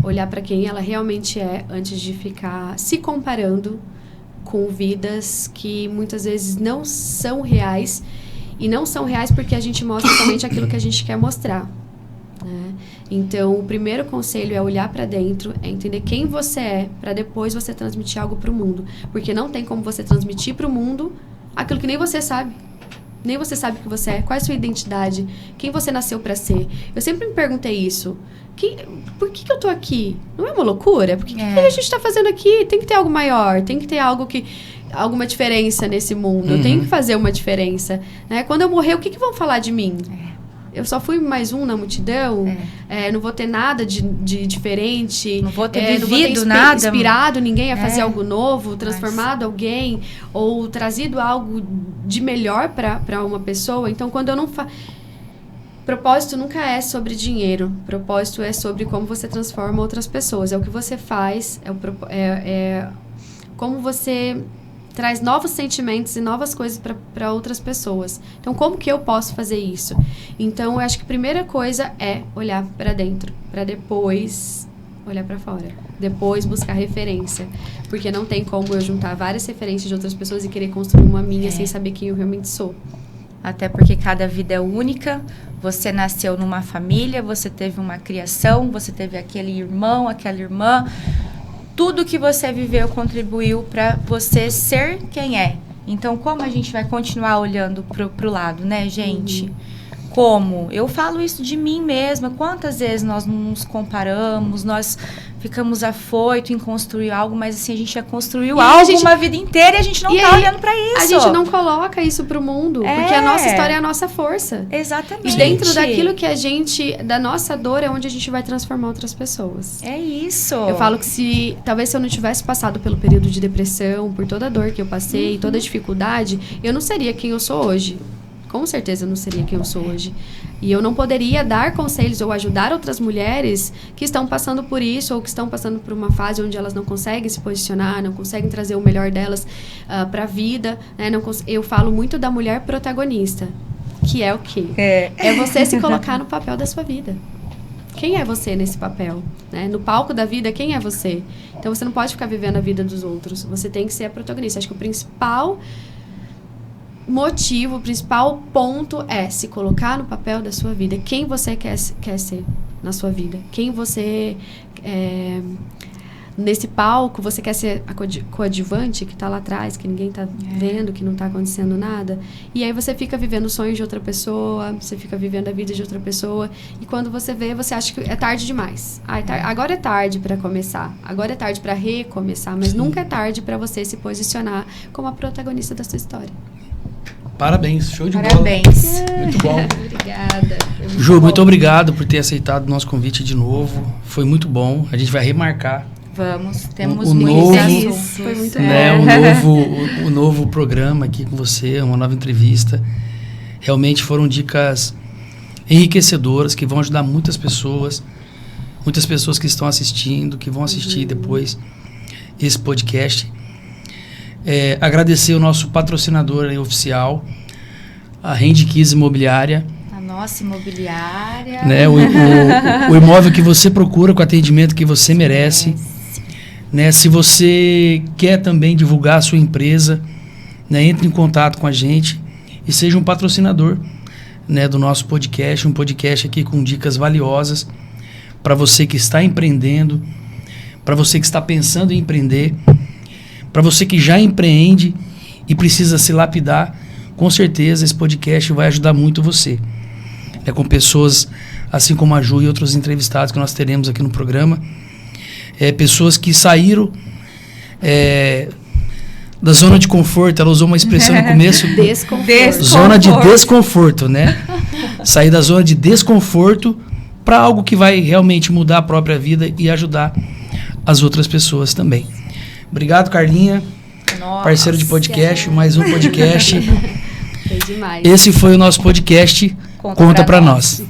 Olhar para quem ela realmente é, antes de ficar se comparando com vidas que muitas vezes não são reais. E não são reais porque a gente mostra somente aquilo que a gente quer mostrar. Né? Então, o primeiro conselho é olhar para dentro, é entender quem você é, para depois você transmitir algo para o mundo. Porque não tem como você transmitir para o mundo aquilo que nem você sabe. Nem você sabe o que você é, qual é a sua identidade, quem você nasceu para ser. Eu sempre me perguntei isso. Por que eu tô aqui? Não é uma loucura? Por que a gente tá fazendo aqui? Tem que ter algo maior, tem que ter alguma diferença nesse mundo. Eu tenho que fazer uma diferença. Né? Quando eu morrer, o que vão falar de mim? Eu só fui mais um na multidão, não vou ter nada de diferente. Não vou ter vivido nada. Inspirado ninguém a fazer algo novo, transformado alguém, ou trazido algo de melhor para uma pessoa. Então, quando eu não propósito nunca é sobre dinheiro. Propósito é sobre como você transforma outras pessoas. É o que você faz, como você traz novos sentimentos e novas coisas para outras pessoas. Então, como que eu posso fazer isso? Então, eu acho que a primeira coisa é olhar para dentro, para depois olhar para fora. Depois buscar referência. Porque não tem como eu juntar várias referências de outras pessoas e querer construir uma minha sem saber quem eu realmente sou. Até porque cada vida é única. Você nasceu numa família, você teve uma criação, você teve aquele irmão, aquela irmã. Tudo que você viveu contribuiu para você ser quem é. Então, como a gente vai continuar olhando pro lado, né, gente? Como? Eu falo isso de mim mesma. Quantas vezes nós nos comparamos, nós ficamos afoitos em construir algo, mas assim, a gente já construiu algo uma vida inteira e a gente não tá olhando para isso. A gente não coloca isso pro mundo, porque a nossa história é a nossa força. Exatamente. E dentro daquilo que da nossa dor é onde a gente vai transformar outras pessoas. É isso. Eu falo que talvez se eu não tivesse passado pelo período de depressão, por toda a dor que eu passei, toda a dificuldade, eu não seria quem eu sou hoje. Com certeza eu não seria quem eu sou hoje. E eu não poderia dar conselhos ou ajudar outras mulheres que estão passando por isso ou que estão passando por uma fase onde elas não conseguem se posicionar, não conseguem trazer o melhor delas para a vida. Né? Eu falo muito da mulher protagonista, que é o quê? É você se colocar no papel da sua vida. Quem é você nesse papel? Né? No palco da vida, quem é você? Então, você não pode ficar vivendo a vida dos outros. Você tem que ser a protagonista. Acho que o principal motivo, o principal ponto é se colocar no papel da sua vida. Quem você quer ser na sua vida? Quem você... nesse palco, você quer ser a coadjuvante que tá lá atrás, que ninguém tá vendo, que não tá acontecendo nada. E aí você fica vivendo os sonhos de outra pessoa, você fica vivendo a vida de outra pessoa. E quando você vê, você acha que é tarde demais. Agora é tarde para começar. Agora é tarde para recomeçar. Mas nunca é tarde para você se posicionar como a protagonista da sua história. Parabéns, show de bola. Parabéns. Muito bom. Obrigada. Ju, muito obrigado por ter aceitado o nosso convite de novo. Foi muito bom. A gente vai remarcar. Vamos, temos o muitos novo, assuntos. Foi muito o novo programa aqui com você, uma nova entrevista. Realmente foram dicas enriquecedoras que vão ajudar muitas pessoas que estão assistindo, que vão assistir depois esse podcast. Agradecer o nosso patrocinador oficial, a Rendkiz Imobiliária. A nossa imobiliária. Né, o imóvel que você procura, com o atendimento que você merece. Né, se você quer também divulgar a sua empresa, né, entre em contato com a gente e seja um patrocinador, né, do nosso podcast. Um podcast aqui com dicas valiosas para você que está empreendendo, para você que está pensando em empreender, para você que já empreende e precisa se lapidar. Com certeza esse podcast vai ajudar muito você. Com pessoas assim como a Ju e outros entrevistados que nós teremos aqui no programa. Pessoas que saíram da zona de conforto. Ela usou uma expressão no começo. Desconforto. Zona de desconforto, né? Sair da zona de desconforto para algo que vai realmente mudar a própria vida e ajudar as outras pessoas também. Obrigado, Carlinha. Nossa, parceiro de podcast, mais um podcast. Foi demais. Esse foi o nosso podcast Conta Pra Nós.